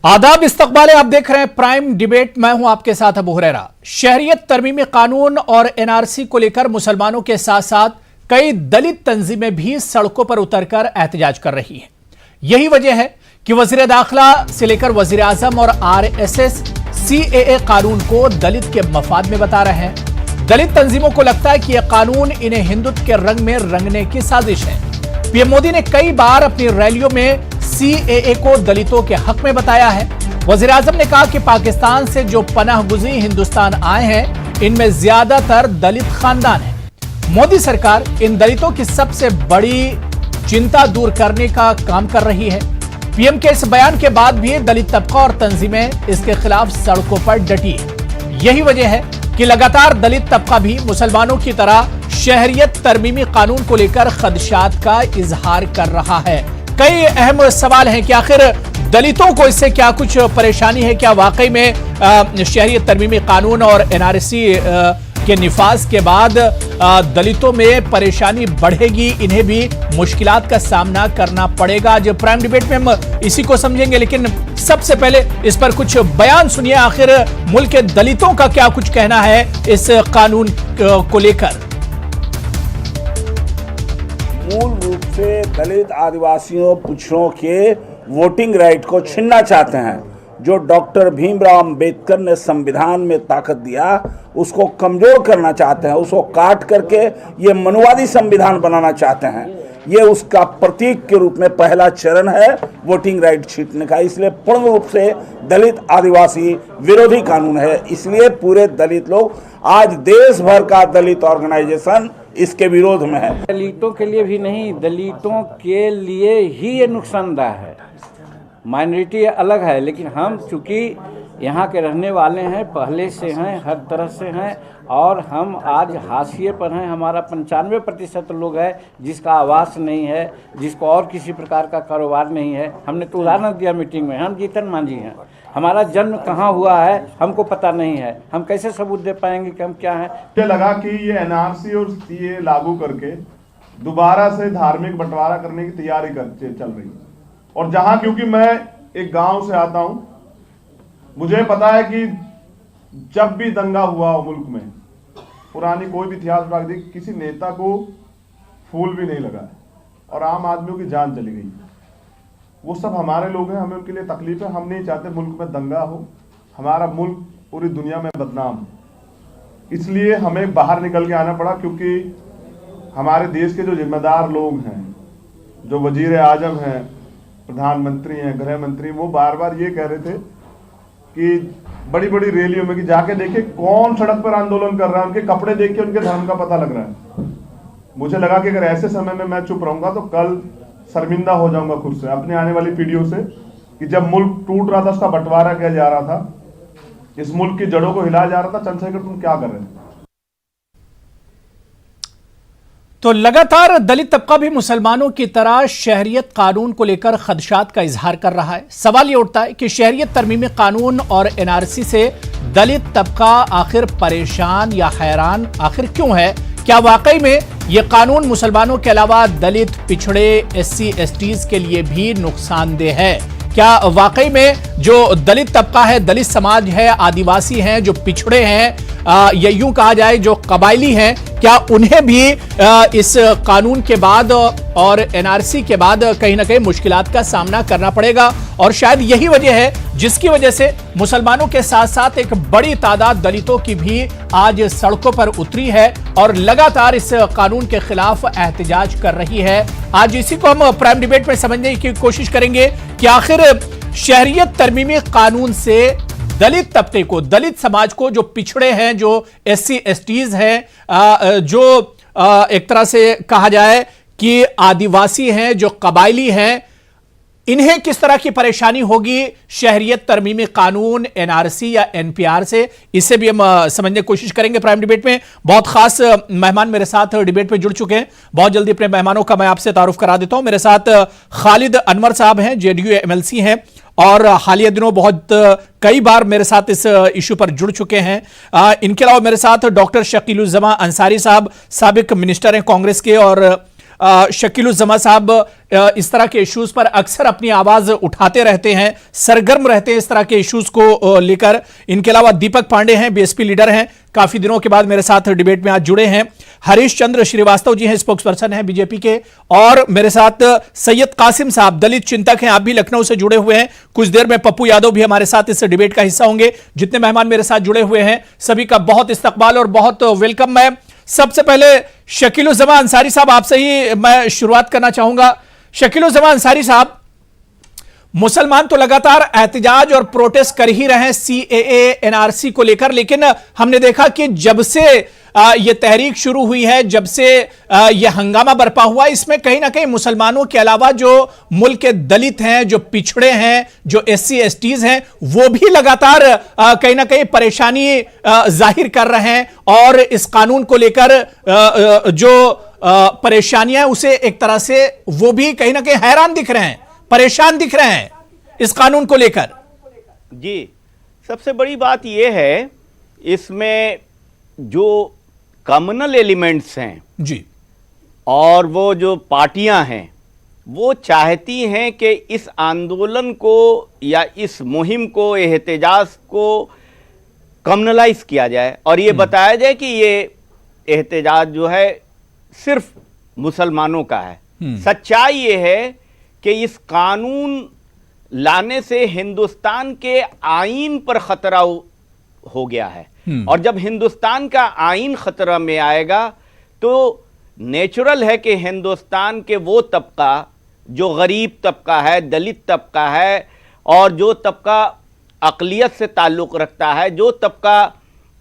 आदाब, इस्तकबाल, आप देख रहे हैं प्राइम डिबेट। मैं हूं आपके साथ अबू हुरैरा। शहरियत तरमीमी कानून और एनआरसी को लेकर मुसलमानों के साथ साथ कई दलित तंजीमें भी सड़कों पर उतरकर एहतजाज कर रही हैं। यही वजह है कि वजीर दाखिला से लेकर वजीर आजम और आरएसएस सीएए कानून को दलित के मफाद में बता रहे हैं। दलित तंजीमों को लगता है कि यह कानून इन्हें हिंदुत्व के रंग में रंगने की साजिश है। पीएम मोदी ने कई बार अपनी रैलियों में सीएए को दलितों के हक में बताया है। वजीर आजम ने कहा कि पाकिस्तान से जो पनाह गुज़री हिंदुस्तान आए हैं, इनमें ज्यादातर दलित खानदान हैं। मोदी सरकार इन दलितों की सबसे बड़ी चिंता दूर करने का काम कर रही है। पीएम के इस बयान के बाद भी दलित तबका और तंजीमें इसके खिलाफ सड़कों पर डटी है। यही वजह है कि लगातार दलित तबका भी मुसलमानों की तरह शहरियत तरमीमी कानून को लेकर खदशात का इजहार कर रहा है। कई अहम सवाल हैं कि आखिर दलितों को इससे क्या कुछ परेशानी है। क्या वाकई में शहरियत तरमीमी कानून और एनआरसी के निफाज के बाद दलितों में परेशानी बढ़ेगी, इन्हें भी मुश्किलात का सामना करना पड़ेगा। आज प्राइम डिबेट में हम इसी को समझेंगे, लेकिन सबसे पहले इस पर कुछ बयान सुनिए। आखिर मुल्क के दलितों का क्या कुछ कहना है इस कानून को लेकर। मूल रूप से दलित आदिवासियों पिछड़ों के वोटिंग राइट को छीनना चाहते हैं। जो डॉक्टर भीमराव अंबेडकर ने संविधान में ताकत दिया, उसको कमजोर करना चाहते हैं, उसको काट करके ये मनुवादी संविधान बनाना चाहते हैं। ये उसका प्रतीक के रूप में पहला चरण है वोटिंग राइट छीनने का। इसलिए पूर्ण रूप से दलित आदिवासी विरोधी कानून है। इसलिए पूरे दलित लोग, आज देश भर का दलित ऑर्गेनाइजेशन इसके विरोध में है। दलितों के लिए भी नहीं, दलितों के लिए ही ये नुकसानदायक है। माइनॉरिटी अलग है, लेकिन हम चूँकि यहाँ के रहने वाले हैं, पहले से हैं, हर तरह से हैं, और हम आज हाशिए पर हैं। हमारा 95% लोग है जिसका आवास नहीं है, जिसको और किसी प्रकार का कारोबार नहीं है। हमने तो उदाहरण दिया मीटिंग में, हम जीतन मांझी हैं। हमारा जन्म कहाँ हुआ है हमको पता नहीं है। हम कैसे सबूत दे पाएंगे कि हम क्या हैं। मुझे लगा कि ये एनआरसी और सीए लागू करके दोबारा से धार्मिक बंटवारा करने की तैयारी चल रही है। और जहां, क्योंकि मैं एक गांव से आता हूं, मुझे पता है कि जब भी दंगा हुआ हो मुल्क में, पुरानी कोई भी इतिहास उठा दी, किसी नेता को फूल भी नहीं लगा है और आम आदमियों की जान चली गई। वो सब हमारे लोग हैं, हमें उनके लिए तकलीफ है। हम नहीं चाहते मुल्क में दंगा हो, हमारा मुल्क पूरी दुनिया में बदनाम हो। इसलिए हमें बाहर निकल के आना पड़ा, क्योंकि हमारे देश के जो जिम्मेदार लोग हैं, जो वजीर आजम हैं, प्रधानमंत्री हैं, गृह मंत्री, वो बार बार ये कह रहे थे कि बड़ी बड़ी रैलियों में कि जाके देखिए कौन सड़क पर आंदोलन कर रहा है, उनके कपड़े देख के उनके धर्म का पता लग रहा है। मुझे लगा कि अगर ऐसे समय में मैं चुप रहूंगा तो कल शर्मिंदा हो जाऊंगा खुद से, अपने आने वाली पीढ़ियों से, कि जब मुल्क टूट रहा था, उसका बंटवारा किया जा रहा था, इस मुल्क की जड़ों को हिलाया जा रहा था, चंद्रशेखर तुम क्या कर रहे हैं। तो लगातार दलित तबका भी मुसलमानों की तरह शहरियत कानून को लेकर खदशात का इजहार कर रहा है। सवाल यह उठता है कि शहरियत तरमीमी कानून और एनआरसी से दलित तबका आखिर परेशान या हैरान आखिर क्यों है। क्या वाकई में यह कानून मुसलमानों के अलावा दलित, पिछड़े, एससी, एसटीज के लिए भी नुकसानदेह है। क्या वाकई में जो दलित तबका है, दलित समाज है, आदिवासी हैं, जो पिछड़े हैं, या यूं कहा जाए जो कबायली हैं, क्या उन्हें भी इस कानून के बाद और एनआरसी के बाद कहीं ना कहीं मुश्किलात का सामना करना पड़ेगा। और शायद यही वजह है जिसकी वजह से मुसलमानों के साथ साथ एक बड़ी तादाद दलितों की भी आज सड़कों पर उतरी है और लगातार इस कानून के खिलाफ एहतजाज कर रही है। आज इसी को हम प्राइम डिबेट में समझने की कोशिश करेंगे कि आखिर शहरियत तरमीमी कानून से दलित तबके को, दलित समाज को, जो पिछड़े हैं, जो एससी एसटीज हैं, जो एक तरह से कहा जाए कि आदिवासी हैं, जो कबायली हैं, इन्हें किस तरह की परेशानी होगी शहरियत तरमीमी कानून, एनआरसी या एनपीआर से, इसे भी हम समझने की कोशिश करेंगे प्राइम डिबेट में। बहुत खास मेहमान मेरे साथ डिबेट में जुड़ चुके हैं। बहुत जल्दी अपने मेहमानों का मैं आपसे तारुफ करा देता हूं। मेरे साथ खालिद अनवर साहब हैं, जेडीयू एमएलसी हैं और हालिया दिनों बहुत कई बार मेरे साथ इस इशू पर जुड़ चुके हैं। इनके अलावा मेरे साथ डॉक्टर शकीलुज्जमा अंसारी साहब, साबिक मिनिस्टर हैं कांग्रेस के, और शकीलुज्जमा साहब इस तरह के इश्यूज पर अक्सर अपनी आवाज उठाते रहते हैं, सरगर्म रहते हैं इस तरह के इश्यूज को लेकर। इनके अलावा दीपक पांडे हैं, बीएसपी लीडर हैं, काफी दिनों के बाद मेरे साथ डिबेट में आज जुड़े हैं। हरीश चंद्र श्रीवास्तव जी हैं, स्पोक्सपर्सन हैं बीजेपी के, और मेरे साथ सैयद कासिम साहब दलित चिंतक हैं, आप भी लखनऊ से जुड़े हुए हैं। कुछ देर में पप्पू यादव भी हमारे साथ इस डिबेट का हिस्सा होंगे। जितने मेहमान मेरे साथ जुड़े हुए हैं सभी का बहुत इस्तकबाल और बहुत वेलकम। मैं सबसे पहले शकीलुज़्ज़मा अंसारी साहब आपसे ही मैं शुरुआत करना चाहूंगा। शकीलुज़्ज़मा अंसारी साहब, मुसलमान तो लगातार एहतजाज और प्रोटेस्ट कर ही रहे हैं सीएए एनआरसी को लेकर, लेकिन हमने देखा कि जब से यह तहरीक शुरू हुई है, जब से यह हंगामा बरपा हुआ, इसमें कहीं ना कहीं मुसलमानों के अलावा जो मुल्क के दलित हैं, जो पिछड़े हैं, जो एससी एसटीज हैं, वो भी लगातार कहीं ना कहीं परेशानी जाहिर कर रहे हैं और इस कानून को लेकर जो परेशानियां हैं उसे एक तरह से वो भी कहीं ना कहीं हैरान दिख रहे हैं, परेशान दिख रहे हैं इस कानून को लेकर। जी, सबसे बड़ी बात यह है इसमें जो कम्युनल एलिमेंट्स हैं जी, और वो जो पार्टियां हैं, वो चाहती हैं कि इस आंदोलन को या इस मुहिम को, एहतजाज को कम्युनलाइज किया जाए और ये बताया जाए कि ये एहतजाज जो है सिर्फ मुसलमानों का है। सच्चाई ये है कि इस कानून लाने से हिंदुस्तान के आईन पर खतरा हो गया है, और जब हिंदुस्तान का आईन खतरा में आएगा तो नेचुरल है कि हिंदुस्तान के वो तबका जो गरीब तबका है, दलित तबका है, और जो तबका अक़लियत से ताल्लुक़ रखता है, जो तबका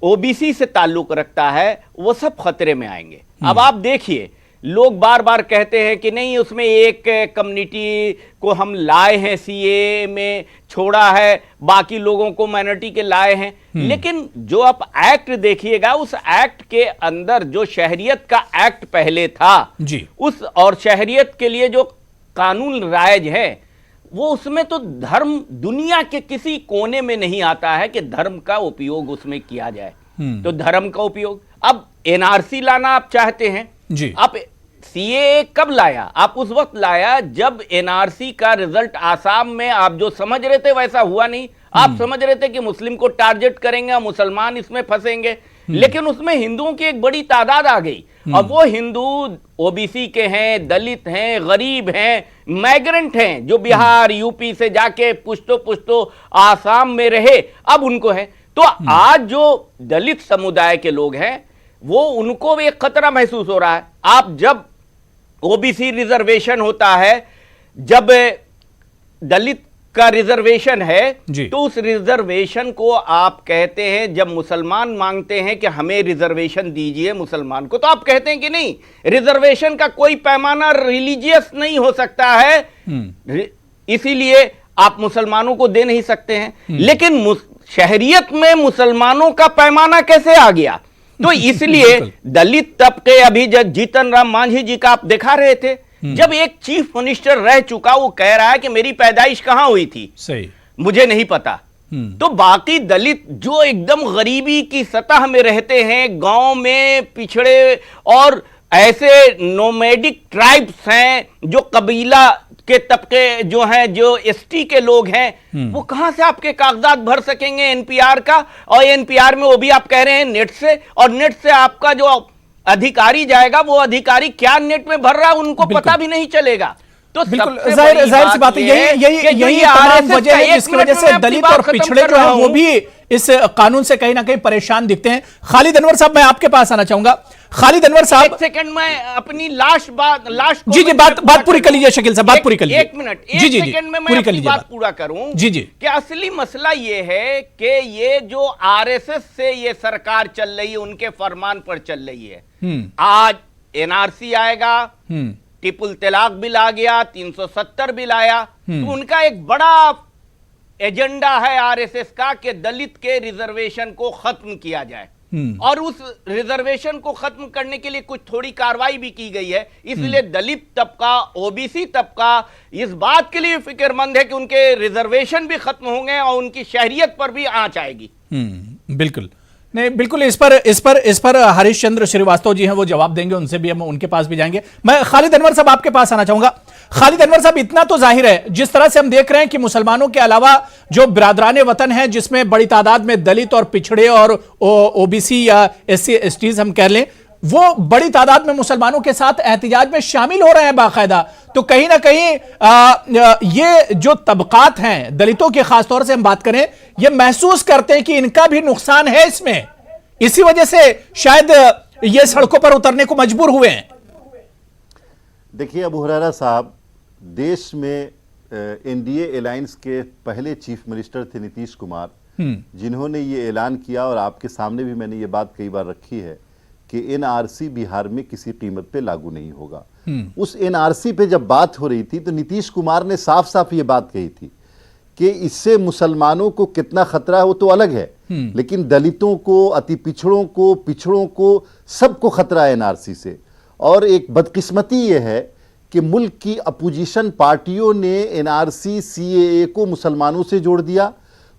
ओबीसी से ताल्लुक़ रखता है, वो सब खतरे में आएंगे। अब आप देखिए, लोग बार बार कहते हैं कि नहीं, उसमें एक कम्युनिटी को हम लाए हैं, सीए में छोड़ा है, बाकी लोगों को माइनॉरिटी के लाए हैं। लेकिन जो आप एक्ट देखिएगा, उस एक्ट के अंदर जो शहरियत का एक्ट पहले था जी, उस और शहरियत के लिए जो कानून राइज है, वो उसमें तो धर्म दुनिया के किसी कोने में नहीं आता है कि धर्म का उपयोग उसमें किया जाए। तो धर्म का उपयोग, अब एनआरसी लाना आप चाहते हैं जी, आप सीएए कब लाया? आप उस वक्त लाया जब एनआरसी का रिजल्ट आसाम में आप जो समझ रहे थे वैसा हुआ नहीं। आप समझ रहे थे कि मुस्लिम को टारगेट करेंगे, मुसलमान इसमें फंसेंगे, लेकिन उसमें हिंदुओं की एक बड़ी तादाद आ गई, और वो हिंदू ओबीसी के हैं, दलित हैं, गरीब हैं, माइग्रेंट हैं, जो बिहार यूपी से जाके पुश्तो आसाम में रहे, अब उनको है। तो आज जो दलित समुदाय के लोग हैं, वो उनको भी एक खतरा महसूस हो रहा है। आप जब ओबीसी रिजर्वेशन होता है, जब दलित का रिजर्वेशन है, तो उस रिजर्वेशन को आप कहते हैं, जब मुसलमान मांगते हैं कि हमें रिजर्वेशन दीजिए मुसलमान को, तो आप कहते हैं कि नहीं, रिजर्वेशन का कोई पैमाना रिलीजियस नहीं हो सकता है, इसीलिए आप मुसलमानों को दे नहीं सकते हैं। लेकिन शहरियत में मुसलमानों का पैमाना कैसे आ गया? तो इसलिए दलित तबके, अभी जब जीतन राम मांझी जी का आप दिखा रहे थे, जब एक चीफ मिनिस्टर रह चुका, वो कह रहा है कि मेरी पैदाइश कहां हुई थी, सही, मुझे नहीं पता। तो बाकी दलित जो एकदम गरीबी की सतह में रहते हैं, गांव में पिछड़े और ऐसे नोमैडिक ट्राइब्स हैं, जो कबीला के तबके जो हैं, जो एसटी के लोग हैं, वो कहां से आपके कागजात भर सकेंगे एनपीआर का? और एनपीआर में वो भी आप कह रहे हैं नेट से, और नेट से आपका जो अधिकारी जाएगा, वो अधिकारी क्या नेट में भर रहा है उनको पता भी नहीं चलेगा। तो जाहिर सी बात है, यही तमाम वजह है जिसकी वजह से दलित और पिछड़े जो है वो भी इस कानून से कहीं ना कहीं परेशान दिखते हैं। खालिद अनवर साहब, मैं आपके पास आना चाहूंगा। खालिद अनवर साहब, एक सेकंड में अपनी लास्ट जी बात पूरी कर लीजिए। शकील साहब, बात पूरी कर लीजिए। एक मिनट, एक सेकंड में मैं अपनी बात पूरा करूं। जी कि असली मसला ये है कि ये जो आरएसएस से ये सरकार चल रही है, उनके फरमान पर चल रही है। आज एनआरसी आएगा, ट्रिपल तलाक बिल आ गया, 370 बिल आया, तो उनका एक बड़ा एजेंडा है आरएसएस का कि दलित के रिजर्वेशन को खत्म किया जाए, और उस रिजर्वेशन को खत्म करने के लिए कुछ थोड़ी कार्रवाई भी की गई है। इसलिए दलित तबका, ओबीसी तबका इस बात के लिए फिक्रमंद है कि उनके रिजर्वेशन भी खत्म होंगे और उनकी शहरियत पर भी आंच आएगी। बिल्कुल नहीं, बिल्कुल इस पर हरीश चंद्र श्रीवास्तव जी हैं, वो जवाब देंगे, उनसे भी हम उनके पास भी जाएंगे। मैं खालिद अनवर साहब आपके पास आना चाहूंगा। खालिद अनवर साहब, इतना तो जाहिर है, जिस तरह से हम देख रहे हैं कि मुसलमानों के अलावा जो बिरादरान वतन है, जिसमें बड़ी तादाद में दलित और पिछड़े और ओबीसी या एससी एसटीज हम कह लें, वो बड़ी तादाद में मुसलमानों के साथ एहतिजाज में शामिल हो रहे हैं बाकायदा। तो कहीं ना कहीं ये जो तबकात हैं, दलितों के खासतौर से हम बात करें, ये महसूस करते हैं कि इनका भी नुकसान है इसमें, इसी वजह से शायद ये सड़कों पर उतरने को मजबूर हुए हैं। देखिए अबू हुरैरा साहब, देश में एनडीए अलायंस के पहले चीफ मिनिस्टर थे नीतीश कुमार, जिन्होंने ये ऐलान किया, और आपके सामने भी मैंने ये बात कई बार रखी है कि एनआरसी बिहार में किसी कीमत पे लागू नहीं होगा। उस एनआरसी पे जब बात हो रही थी तो नीतीश कुमार ने साफ साफ ये बात कही थी कि इससे मुसलमानों को कितना खतरा है वो तो अलग है, लेकिन दलितों को, अति पिछड़ों को सबको खतरा है एनआरसी से। और एक बदकिस्मती ये है कि मुल्क की अपोजिशन पार्टियों ने एनआरसी सीएए को मुसलमानों से जोड़ दिया,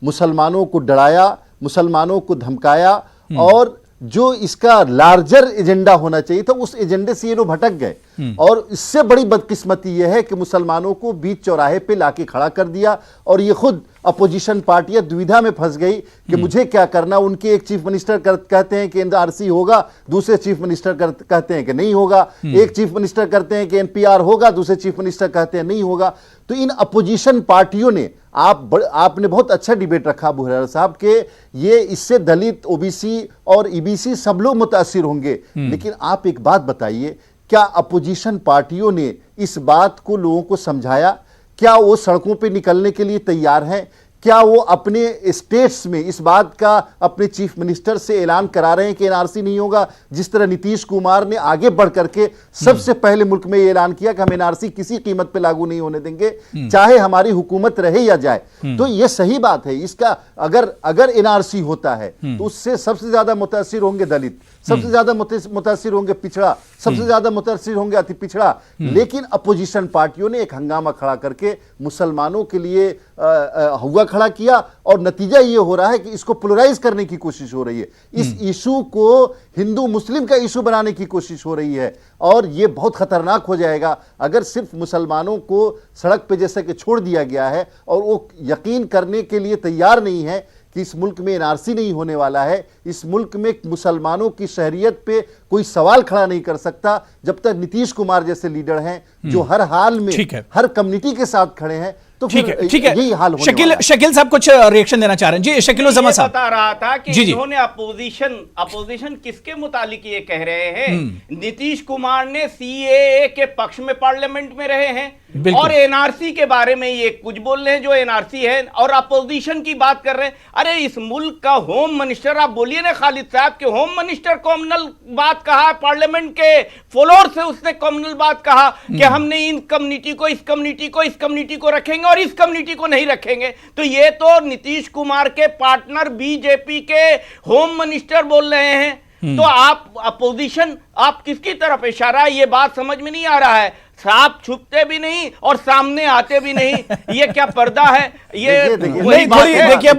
मुसलमानों को डराया, मुसलमानों को धमकाया, और जो इसका लार्जर एजेंडा होना चाहिए था उस एजेंडे से ये लोग भटक गए। और इससे बड़ी बदकिस्मती यह है कि मुसलमानों को बीच चौराहे पे लाके खड़ा कर दिया, और ये खुद अपोजिशन पार्टियां दुविधा में फंस गई कि मुझे क्या करना। उनके एक चीफ मिनिस्टर कहते हैं कि एनआरसी होगा, दूसरे चीफ मिनिस्टर कहते हैं कि नहीं होगा, एक चीफ मिनिस्टर कहते हैं कि एनपीआर होगा, दूसरे चीफ मिनिस्टर कहते हैं नहीं होगा। तो इन अपोजिशन पार्टियों ने, आपने बहुत अच्छा डिबेट रखा अबू हुरैरा साहब के, ये इससे दलित, ओबीसी और ईबीसी सब लोग मुतासिर होंगे, लेकिन आप एक बात बताइए, क्या अपोजिशन पार्टियों ने इस बात को लोगों को समझाया? क्या वो सड़कों पे निकलने के लिए तैयार हैं? क्या वो अपने स्टेट्स में इस बात का अपने चीफ मिनिस्टर से ऐलान करा रहे हैं कि एनआरसी नहीं होगा, जिस तरह नीतीश कुमार ने आगे बढ़ करके सबसे पहले मुल्क में ये ऐलान किया कि हम एनआरसी किसी कीमत पे लागू नहीं होने देंगे, चाहे हमारी हुकूमत रहे या जाए। तो ये सही बात है। इसका अगर एनआरसी होता है तो उससे सबसे ज्यादा मुतासिर होंगे दलित, सबसे ज्यादा मुतासिर होंगे पिछड़ा, सबसे ज्यादा मुतासिर होंगे अति पिछड़ा। लेकिन अपोजिशन पार्टियों ने एक हंगामा खड़ा करके मुसलमानों के लिए हुआ खड़ा किया, और नतीजा ये हो रहा है कि इसको पोलराइज करने की कोशिश हो रही है, इस इशू को हिंदू मुस्लिम का इशू बनाने की कोशिश हो रही है। और ये बहुत खतरनाक हो जाएगा अगर सिर्फ मुसलमानों को सड़क पे जैसे कि छोड़ दिया गया है, और वो यकीन करने के लिए तैयार नहीं है कि इस मुल्क में एनआरसी नहीं होने वाला है। इस मुल्क में मुसलमानों की शहरियत पे कोई सवाल खड़ा नहीं कर सकता जब तक नीतीश कुमार जैसे लीडर हैं जो हर हाल में हर कम्युनिटी के साथ खड़े हैं। तो ठीक है, यही हाल होने शकील साहब कुछ रिएक्शन देना चाह रहे हैं जी। शकील जमा साहब बता रहा था कि इन्होंने अपोजिशन किसके मुतालिक ये कह रहे हैं, नीतीश कुमार ने सीएए के पक्ष में पार्लियामेंट में रहे हैं, और एनआरसी के बारे में ये कुछ बोल रहे हैं जो एनआरसी है, और अपोजिशन की बात कर रहे हैं। अरे इस मुल्क का होम मिनिस्टर, आप बोलिए ना खालिद साहब के होम मिनिस्टर कॉमनल बात कहा, पार्लियामेंट के फ्लोर से उसने कॉमनल बात कहा कि हमने इन कम्युनिटी को, इस कम्युनिटी को, इस कम्युनिटी को रखेंगे और इस कम्युनिटी को नहीं रखेंगे। तो ये तो नीतीश कुमार के पार्टनर बीजेपी के होम मिनिस्टर बोल रहे हैं। तो आप अपोजिशन, आप किसकी तरफ इशारा है, ये बात समझ में नहीं आ रहा है। आप छुपते भी नहीं और सामने आते भी नहीं, ये क्या पर्दा है? ये नहीं, थोड़ी देखिए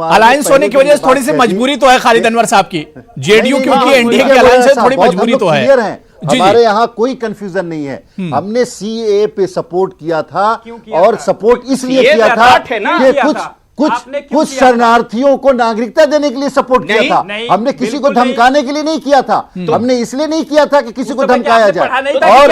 अलायंस होने की वजह से थोड़ी सी मजबूरी तो है खालिद अनवर साहब की, जेडीयू क्योंकि एनडीए की अलायंस है, थोड़ी मजबूरी तो है। हमारे यहाँ कोई कंफ्यूजन नहीं है। हमने सीएए पे सपोर्ट किया था, और सपोर्ट इसलिए किया था कि कुछ शरणार्थियों को नागरिकता देने के लिए सपोर्ट किया था। हमने किसी को धमकाने के लिए नहीं किया था, हमने इसलिए नहीं किया था कि किसी को धमकाया जाए। और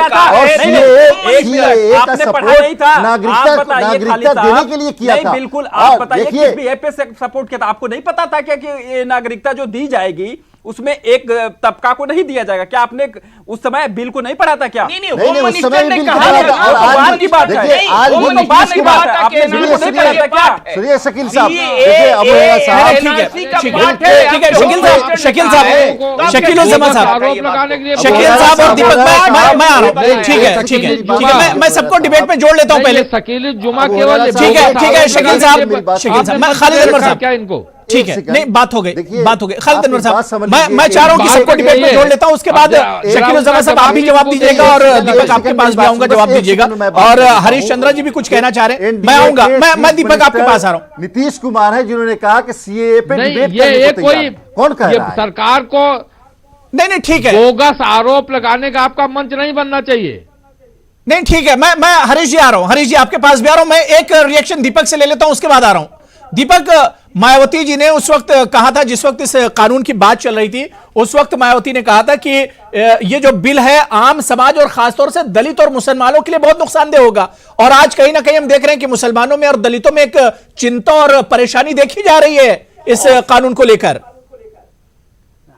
सीएए का सपोर्ट नागरिकता देने के लिए किया था। बिल्कुल, आप बताइए किस भी पे सपोर्ट किया था? आपको नहीं पता था क्या कि ये नागरिकता जो दी जाएगी उसमें एक तबका को नहीं दिया जाएगा? क्या आपने उस समय बिल को नहीं पढ़ा था क्या? नहीं, उस समय भी बिल कहा था। और आज की बात है, आज वो नहीं बात की बात है, आपने बिल को नहीं पढ़ा था क्या? सुनिए शकील साहब, देखिए अबू हुरैरा साहब, ठीक है शकील साहब, शकील जमा साहब, शकील साहब और दीपक, मैं आ रहा हूं। ठीक है, मैं सबको डिबेट में जोड़ लेता हूं पहले। शकील जुमा केवल ठीक है शकील साहब, मैं खालिद अनवर साहब, क्या इनको ठीक है, नहीं बात हो गई, बात हो गई। खालिद अनवर साहब, मैं चाह रहा हूं कि बात सबको डिबेट में जोड़ लेता हूं, उसके बाद अब शकील उज़्ज़मा साहब आप भी जवाब दीजिएगा और दीपक आपके पास भी आऊंगा, जवाब दीजिएगा, और हरीश चंद्रा जी भी कुछ कहना चाह रहे हैं। मैं आऊंगा, मैं दीपक आपके पास आ रहा हूं। नीतीश कुमार है जिन्होंने कहा कि सीएए पे नहीं, डिबेट ये करने को कोई तैयार है। कौन कह ये रहा है? सरकार को नहीं ठीक है, बोगस आरोप लगाने का आपका मंच नहीं बनना चाहिए। नहीं ठीक है, मैं हरीश जी आ रहा हूं, हरीश जी आपके पास भी आ रहा हूं। मैं एक रिएक्शन दीपक से ले लेता हूं, उसके बाद आ रहा हूं। दीपक, मायावती जी ने उस वक्त कहा था, जिस वक्त इस कानून की बात चल रही थी, उस वक्त मायावती ने कहा था कि ये जो बिल है आम समाज और खासतौर से दलित और मुसलमानों के लिए बहुत नुकसानदेह होगा। और आज कहीं ना कहीं हम देख रहे हैं कि मुसलमानों में और दलितों में एक चिंता और परेशानी देखी जा रही है इस कानून को लेकर।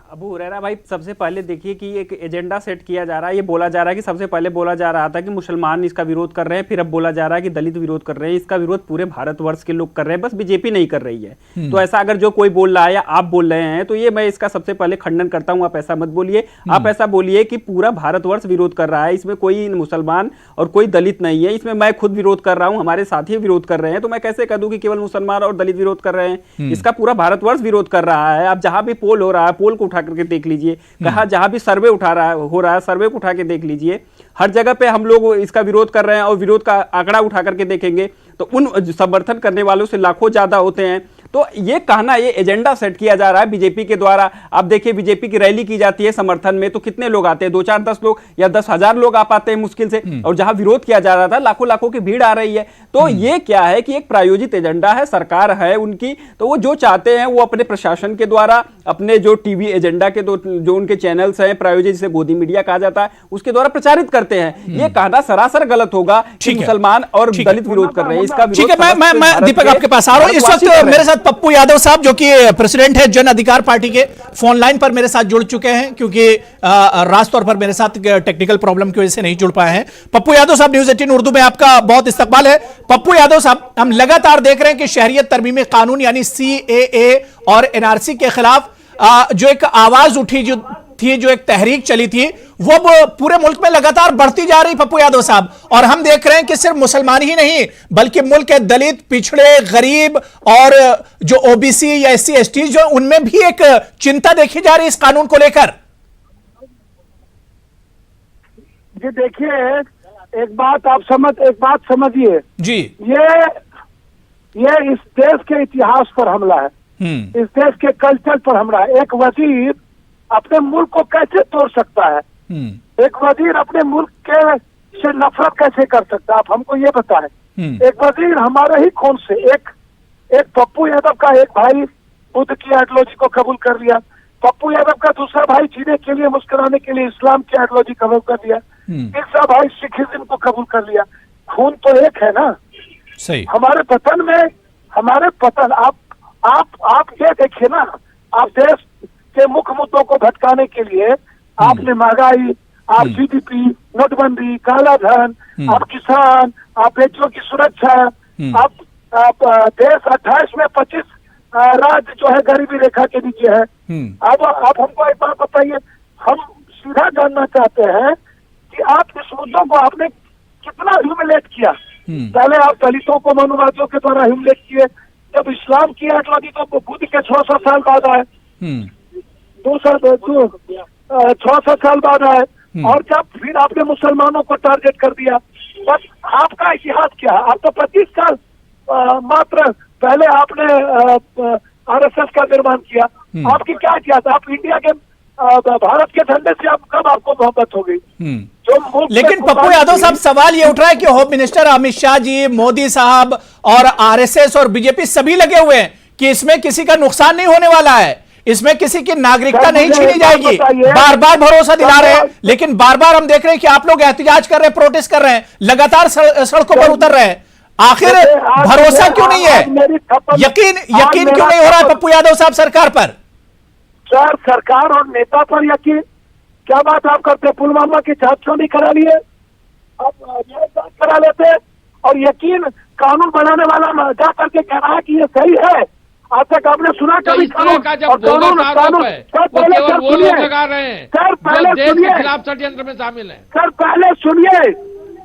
अबू हुरैरा भाई, सबसे पहले देखिए कि एक एजेंडा सेट किया जा रहा है। ये बोला जा रहा है कि सबसे पहले बोला जा रहा था कि मुसलमान इसका विरोध कर रहे हैं, फिर अब बोला जा रहा है कि दलित विरोध कर रहे हैं। इसका विरोध पूरे भारतवर्ष के लोग कर रहे हैं, बस बीजेपी नहीं कर रही है। तो ऐसा अगर जो कोई बोल रहा है या आप बोल रहे हैं तो ये मैं इसका सबसे पहले खंडन करता हूं। आप ऐसा मत बोलिए, आप ऐसा बोलिए कि पूरा भारतवर्ष विरोध कर रहा है, इसमें कोई मुसलमान और कोई दलित नहीं है। इसमें मैं खुद विरोध कर रहा हूं, हमारे साथी विरोध कर रहे हैं, तो मैं कैसे कह दूं कि केवल मुसलमान और दलित विरोध कर रहे हैं? इसका पूरा भारतवर्ष विरोध कर रहा है। आप जहां भी पोल हो रहा है, पोल को उठा करके देख लीजिए, कहा जहां भी सर्वे हो रहा है, सर्वे को उठा के देख लीजिए, हर जगह पे हम लोग इसका विरोध कर रहे हैं। और विरोध का आंकड़ा उठा करके देखेंगे तो उन समर्थन करने वालों से लाखों ज्यादा होते हैं। तो ये कहना, ये एजेंडा सेट किया जा रहा है बीजेपी के द्वारा। आप देखिए, बीजेपी की रैली की जाती है समर्थन में, तो कितने लोग आते हैं? 2, 4, 10 लोग या 10,000 लोग आ पाते हैं मुश्किल से। और जहां विरोध किया जा रहा था, लाखों लाखों की भीड़ आ रही है। तो ये क्या है कि एक प्रायोजित एजेंडा है, सरकार है उनकी, तो वो जो चाहते हैं वो अपने प्रशासन के द्वारा, अपने जो टीवी एजेंडा के जो उनके चैनल्स हैं प्रायोजित, जिसे गोदी मीडिया कहा जाता है, उसके द्वारा प्रचारित करते हैं। ये कहना सरासर गलत होगा कि मुसलमान और दलित विरोध कर रहे हैं। इसका ठीक है, मैं दीपक आपके पास आ रहा हूं। इस वक्त मेरे साथ पप्पू यादव साहब, जो कि प्रेसिडेंट है जन अधिकार पार्टी के, फोन लाइन पर मेरे साथ जुड़ चुके हैं, क्योंकि राज तौर पर मेरे साथ टेक्निकल प्रॉब्लम की वजह से नहीं जुड़ पाए हैं। पप्पू यादव साहब, न्यूज़ 18 उर्दू में आपका बहुत इस्तकबाल है। पप्पू यादव साहब, हम लगातार देख रहे हैं कि शहरियत तरमीमी कानून यानी CAA और NRC के खिलाफ जो एक आवाज उठी जो एक तहरीक चली थी, वो पूरे मुल्क में लगातार बढ़ती जा रही पप्पू यादव साहब। और हम देख रहे हैं कि सिर्फ मुसलमान ही नहीं, बल्कि मुल्क के दलित, पिछड़े, गरीब और जो OBC या SC ST जो, उनमें भी एक चिंता देखी जा रही है इस कानून को लेकर। जी देखिए, एक बात समझिए जी, ये इस देश के इतिहास पर हमला है, इस देश के कल्चर पर हमला है। एक वजीर अपने मुल्क को कैसे तोड़ सकता है? एक वजीर अपने मुल्क के से नफरत कैसे कर सकता है? आप हमको ये बताएं। एक वजीर हमारे ही खून से, एक पप्पू यादव का एक भाई बुद्ध की आइडियोलॉजी को कबूल कर लिया, पप्पू यादव का दूसरा भाई जीने के लिए, मुस्कुराने के लिए इस्लाम की आइडियोलॉजी कबूल कर लिया, तीसरा भाई सिखिज्म को कबूल कर लिया। खून तो एक है ना। सही। हमारे पतन आप ये देखिए ना, आप देश के मुख्य मुद्दों को भटकाने के लिए आपने महंगाई, आप GDP, नोटबंदी, काला धन, आप किसान, आप बेटियों की सुरक्षा, आप देश 28 में 25 राज्य जो है गरीबी रेखा के नीचे है। अब आप हमको एक बात बताइए, हम सीधा जानना चाहते हैं कि आप इस मुद्दों को आपने कितना ह्यूमिलेट किया? पहले आप दलितों को मनुवादियों के द्वारा ह्यूमिलेट किए, जब इस्लाम की आइडियोलॉजी तो बुद्ध के 600 साल बाद आए, 600 साल बाद आए, और जब फिर आपने मुसलमानों को टारगेट कर दिया। बस आपका इतिहास क्या है? आप तो 25 साल मात्र पहले आपने RSS का निर्माण किया। आपकी क्या इतिहास? आप इंडिया के भारत के झंडे से कब आपको मोहब्बत हो गई? लेकिन पप्पू यादव साहब, सवाल ये उठ रहा है कि होम मिनिस्टर अमित शाह जी, मोदी साहब और RSS और बीजेपी सभी लगे हुए हैं कि इसमें किसी का नुकसान नहीं होने वाला है, इसमें किसी की नागरिकता नहीं छीनी जाएगी। बार बार भरोसा दिला रहे हैं, लेकिन बार बार हम देख रहे हैं कि आप लोग एहतजाज कर रहे हैं, प्रोटेस्ट कर रहे हैं, लगातार सड़कों पर उतर रहे हैं। आखिर भरोसा क्यों नहीं है? यकीन क्यों नहीं हो रहा है पप्पू यादव साहब सरकार पर? सर, सरकार और नेता पर यकीन? क्या बात आप करते? पुलवामा की जांच क्यों नहीं करा लिए? आप जांच करा लेते। और यकीन कानून बनाने वाला जा करके कह रहा है कि ये सही है। आज तक आपने सुना कभी कानून? और सर पहले सुनिए, खिलाफ षड्यंत्र में शामिल है। सर पहले सुनिए,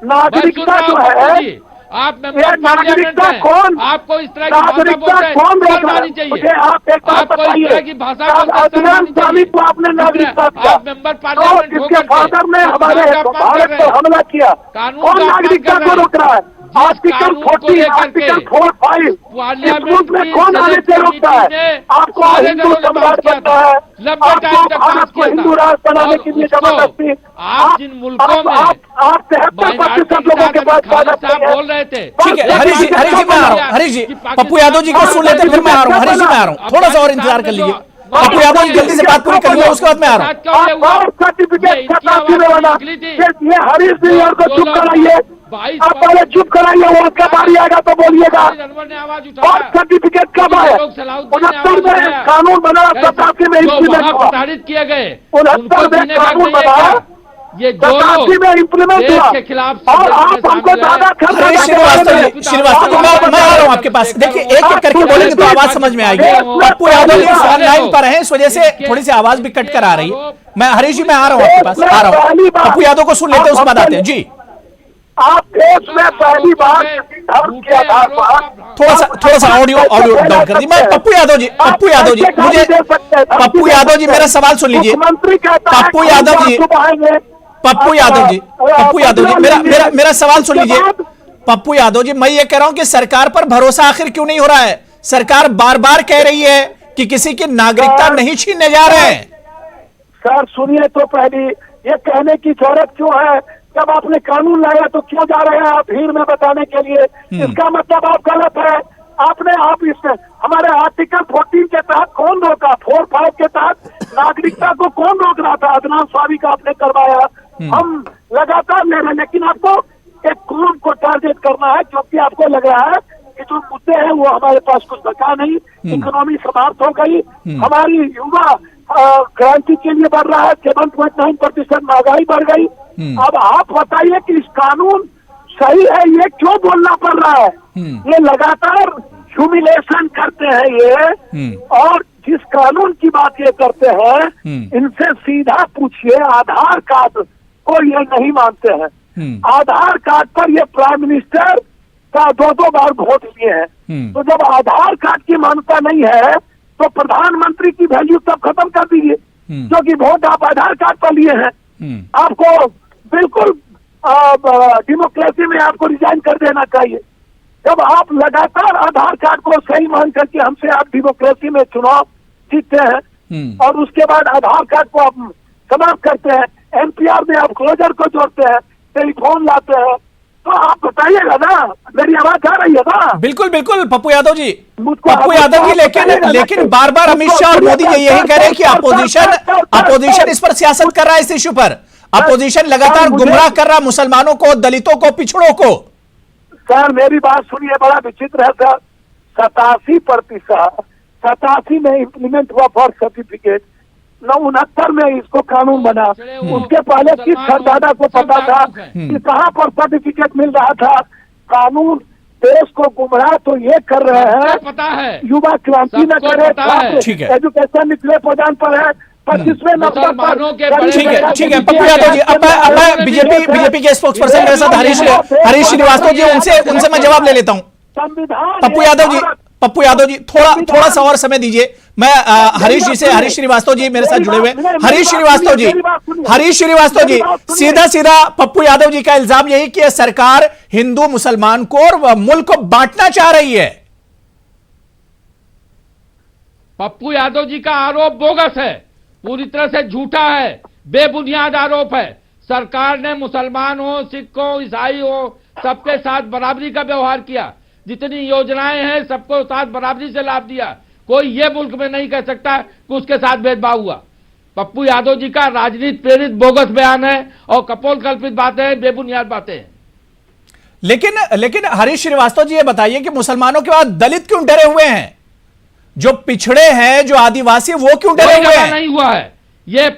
नागरिकता जो है, आप ये मेंबर पार्लियामेंट नागरिकता हैं, कौन, आपको इस तरह की भाषा नागरिकता बोलते हैं कौन रोक रहा है? माननी चाहिए। मुझे आप एक बात आपको इस तरह बताइए, की भाषा बोलते हैं अदनान माननी सामी चाहिए। को आपने नागरिकता दिया, आप मेंबर तो पार्लियामेंट जिसके होकर के फादर ने हमारे संविधान का अपमान कर भारत रहे पर हैं। हमला किया, कानून कौन का अपमान नागरिकता कर को रहे हैं। रोक रहा है? जिस आर्टिकल कानून को 14, लेकर आर्टिकल के 45 इस पार्लियामेंट मुल्क में की कौन आने से सेलेक्ट रोकता कमेटी ने है? आपको सारे हिंदू दलों ने सम्राट पास किया बनना था, है, लंबे टाइम आपको तक भारत पास को किया हिंदू था। राष्ट्र बनाने और के लिए उसको जबरदस्ती आप जिन मुल्कों में आप 73% लोगों के पास ताकत साहब नहीं है। बोल रहे थे, ठीक है हरीश जी मैं आ रहा हूँ। हरीश जी पप्पू यादव जी को सुन लेते हैं, फिर मैं आ रहा हूँ। हरीश जी मैं आ रहा हूँ, थोड़ा सा और इंतजार कर लीजिए। पप्पू यादव जी जल्दी से बात पूरी कर लीजिए, उसके बाद मैं आ रहा हूँ। आप बर्थ सर्टिफिकेट 87 में बना, फिर ये हरीश जी और को चुप कराइए, आप पहले चुप कराइए, वो उसका बारी आएगा तो बोलिएगा। ने आवाज बर्थ उठाया सर्टिफिकेट कब है? 69 में कानून बना, 87 में इम्प्लीमेंट हुआ, प्रताड़ित किए गए 69 में कानून बना, ये जो 87 में इम्प्लीमेंट देश हुआ, के खिलाफ और आप हमको दादा हरीश श्रीवास्तव जी मैं आ रहा हूँ आपके पास। देखिए एक एक करके बोलेंगे तो आवाज समझ में आएगी। पप्पू यादव जी ऑनलाइन पर हैं, इस वजह से थोड़ी सी आवाज भी कट कर आ रही है। मैं हरीश जी मैं आ रहा हूँ आपके पास, आ रहा हूँ। पप्पू यादव को सुन लेते हैं, उसके बाद आते हैं जी। आप देश में पहली बार धर्म के आधार पर थोड़ा सा ऑडियो डाउन कर दी। मैं पप्पू यादव जी मुझे पप्पू यादव जी मेरा सवाल सुन लीजिए। मुख्यमंत्री कहता है पप्पू यादव जी मेरा सवाल सुन लीजिए। पप्पू यादव जी मैं ये कह रहा हूं कि सरकार पर भरोसा आखिर क्यों नहीं हो रहा है? सरकार बार बार कह रही है कि किसी की नागरिकता नहीं छीनने जा रहे हैं। सर सुनिए, तो पहली ये कहने की जरूरत क्यों है? जब आपने कानून लाया तो क्यों जा रहे हैं आप भीड़ में बताने के लिए? इसका मतलब आप गलत है। आप इसमें हमारे आर्टिकल 14 के तहत कौन रोका? 45 के तहत नागरिकता को कौन रोक रहा था? अदनान सामी का आपने करवाया, हम लगातार ले रहे हैं, लेकिन आपको एक कौम को टारगेट करना है क्योंकि आपको लग रहा है कि जो मुद्दे हैं वो हमारे पास कुछ बचा नहीं, इकोनॉमी समाप्त हो गई, हमारी युवा क्रांति के लिए बढ़ रहा है, 7.9% महंगाई बढ़ गई। अब आप बताइए कि इस कानून सही है, ये क्यों बोलना पड़ रहा है? ये लगातार ह्यूमिलेशन करते हैं ये, और जिस कानून की बात ये करते हैं इनसे सीधा पूछिए, आधार कार्ड को ये नहीं मानते हैं। आधार कार्ड पर ये प्राइम मिनिस्टर का 2 बार वोट लिए हैं, तो जब आधार कार्ड की मान्यता नहीं है तो प्रधानमंत्री की वैल्यू तब खत्म कर दीजिए, क्योंकि वोट आप आधार कार्ड पर लिए हैं। आपको बिल्कुल डेमोक्रेसी में आपको रिजाइन कर देना चाहिए। जब आप लगातार आधार कार्ड को सही मान करके हमसे आप डेमोक्रेसी में चुनाव जीतते हैं और उसके बाद आधार कार्ड को आप समाप्त करते हैं, एनपीआर में आप क्लोजर को जोड़ते हैं, टेलीफोन लाते हैं, तो आप बताइएगा ना, मेरी आवाज आ रही है ना? बिल्कुल बिल्कुल पप्पू यादव जी, लेकिन बार बार अमित शाह और मोदी जी यही कह रहे हैं कि अपोजिशन इस पर सियासत कर रहा है, इस इश्यू पर अपोजिशन लगातार गुमराह कर रहा है मुसलमानों को, दलितों को, पिछड़ों को। सर मेरी बात सुनिए, बड़ा विचित्र है सर, 87% में इम्प्लीमेंट हुआ बर्थ सर्टिफिकेट, 69 में इसको कानून बना, उसके पहले किस सरदादा को पता था कि कहाँ पर सर्टिफिकेट मिल रहा था? कानून देश को गुमराह तो ये कर रहे हैं, पता है युवा क्रांति न करे, एजुकेशन निचले पदान पर है, 25वें नंबर पर। ठीक है पप्पू यादव जी, अब मैं बीजेपी के स्पोक्स पर्सन मेरे साथ हरीश श्रीवास्तव जी, उनसे मैं जवाब ले लेता हूँ। पप्पू यादव जी थोड़ा सा और समय दीजिए। मैं हरीश श्रीवास्तव जी मेरे साथ जुड़े हुए। हरीश श्रीवास्तव जी सीधा पप्पू यादव जी का इल्जाम यही कि सरकार हिंदू मुसलमान को और मुल्क को बांटना चाह रही है। पप्पू यादव जी का आरोप बोगस है, पूरी तरह से झूठा है, बेबुनियाद आरोप है। सरकार ने मुसलमान हो, सिख हो, ईसाई हो, सबके साथ बराबरी का व्यवहार किया, जितनी योजनाएं हैं सबको साथ बराबरी से लाभ दिया। कोई ये मुल्क में नहीं कह सकता कि उसके साथ भेदभाव हुआ। पप्पू यादव जी का राजनीति प्रेरित बोगस बयान है और कपोल कल्पित बातें हैं, बेबुनियाद बातें हैं। लेकिन हरीश श्रीवास्तव जी ये बताइए कि मुसलमानों के बाद दलित क्यों डरे हुए हैं? जो पिछड़े हैं, जो आदिवासी, वो क्यों डरे हुए हैं? नहीं हुआ है, ये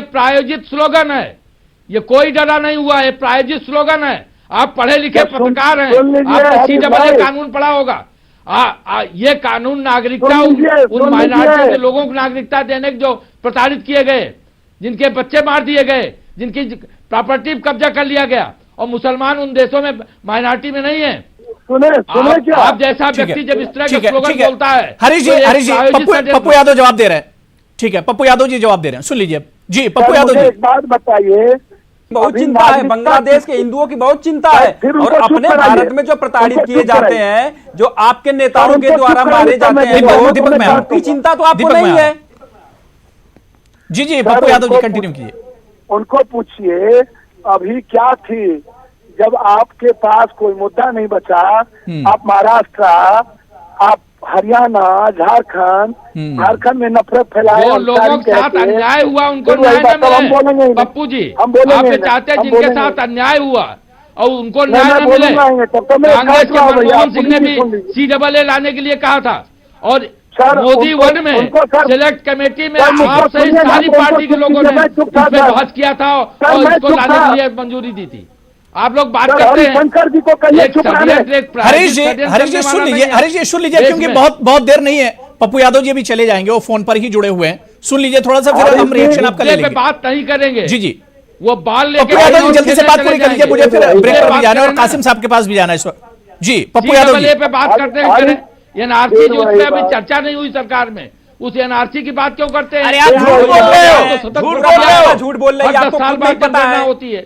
प्रायोजित स्लोगन है, ये कोई डरा नहीं हुआ है, प्रायोजित स्लोगन है। आप पढ़े लिखे पत्रकार हैं, आपने CAA कानून पढ़ा होगा। ये कानून नागरिकता उन माइनॉरिटी के लोगों को नागरिकता देने के जो प्रताड़ित किए गए, जिनके बच्चे मार दिए गए, जिनकी प्रॉपर्टी कब्जा कर लिया गया, और मुसलमान उन देशों में माइनॉरिटी में नहीं है। सुने क्या आप जैसा व्यक्ति जब इस तरह के स्लोगन बोलता है, हरीश जी पप्पू यादव जवाब दे रहे हैं। ठीक है, पप्पू यादव जी जवाब दे रहे हैं, सुन लीजिए जी। पप्पू यादव जी, एक बात बताइए, बहुत चिंता है, बांग्लादेश के हिंदुओं की बहुत चिंता है, और अपने भारत में जो प्रताड़ित किए जाते हैं, जो आपके नेताओं के द्वारा मारे जाते हैं लोग, आपकी चिंता तो आपको नहीं है। जी पप्पू यादव जी कंटिन्यू कीजिए। उनको पूछिए अभी क्या थी जब आपके पास कोई मुद्दा नहीं बचा, आप महाराष्ट्र, आप हरियाणा, झारखंड में नफरत फैलाए, जो लोगों के साथ अन्याय हुआ उनको न्याय न मिले, पप्पू जी आप चाहते हैं जिनके साथ अन्याय हुआ और उनको न्याय न मिले। कांग्रेस के मनमोहन सिंह ने भी CAA लाने के लिए कहा था, और मोदी वन में सिलेक्ट कमेटी में आप सहित सारी पार्टी के लोगों ने इस पर बहस किया था और इसको लाने के लिए मंजूरी दी थी। आप लोग बात करते हैं शंकर जी को हरीश जी सुन लीजिए, क्योंकि बहुत देर नहीं है। पप्पू यादव जी अभी चले जाएंगे, वो फोन पर ही जुड़े हुए हैं, सुन लीजिए थोड़ा सा, फिर हम रिएक्शन आपका ले लेंगे। बात नहीं करेंगे जी वो बाल लेके पप्पू यादव जी जल्दी से बात पूरी कर लीजिए, मुझे फिर ब्रेक पर भी जाना है और कासिम साहब के पास भी जाना है इस वक्त। जी पप्पू यादव जी पे बात करते हैं, NRC जो उस पर अभी चर्चा नहीं हुई सरकार में, उस NRC की बात क्यों करते हैं? अरे आप झूठ बोल रहे हो, झूठ बोल रहे हैं, आपको साल बाद पता है होती है।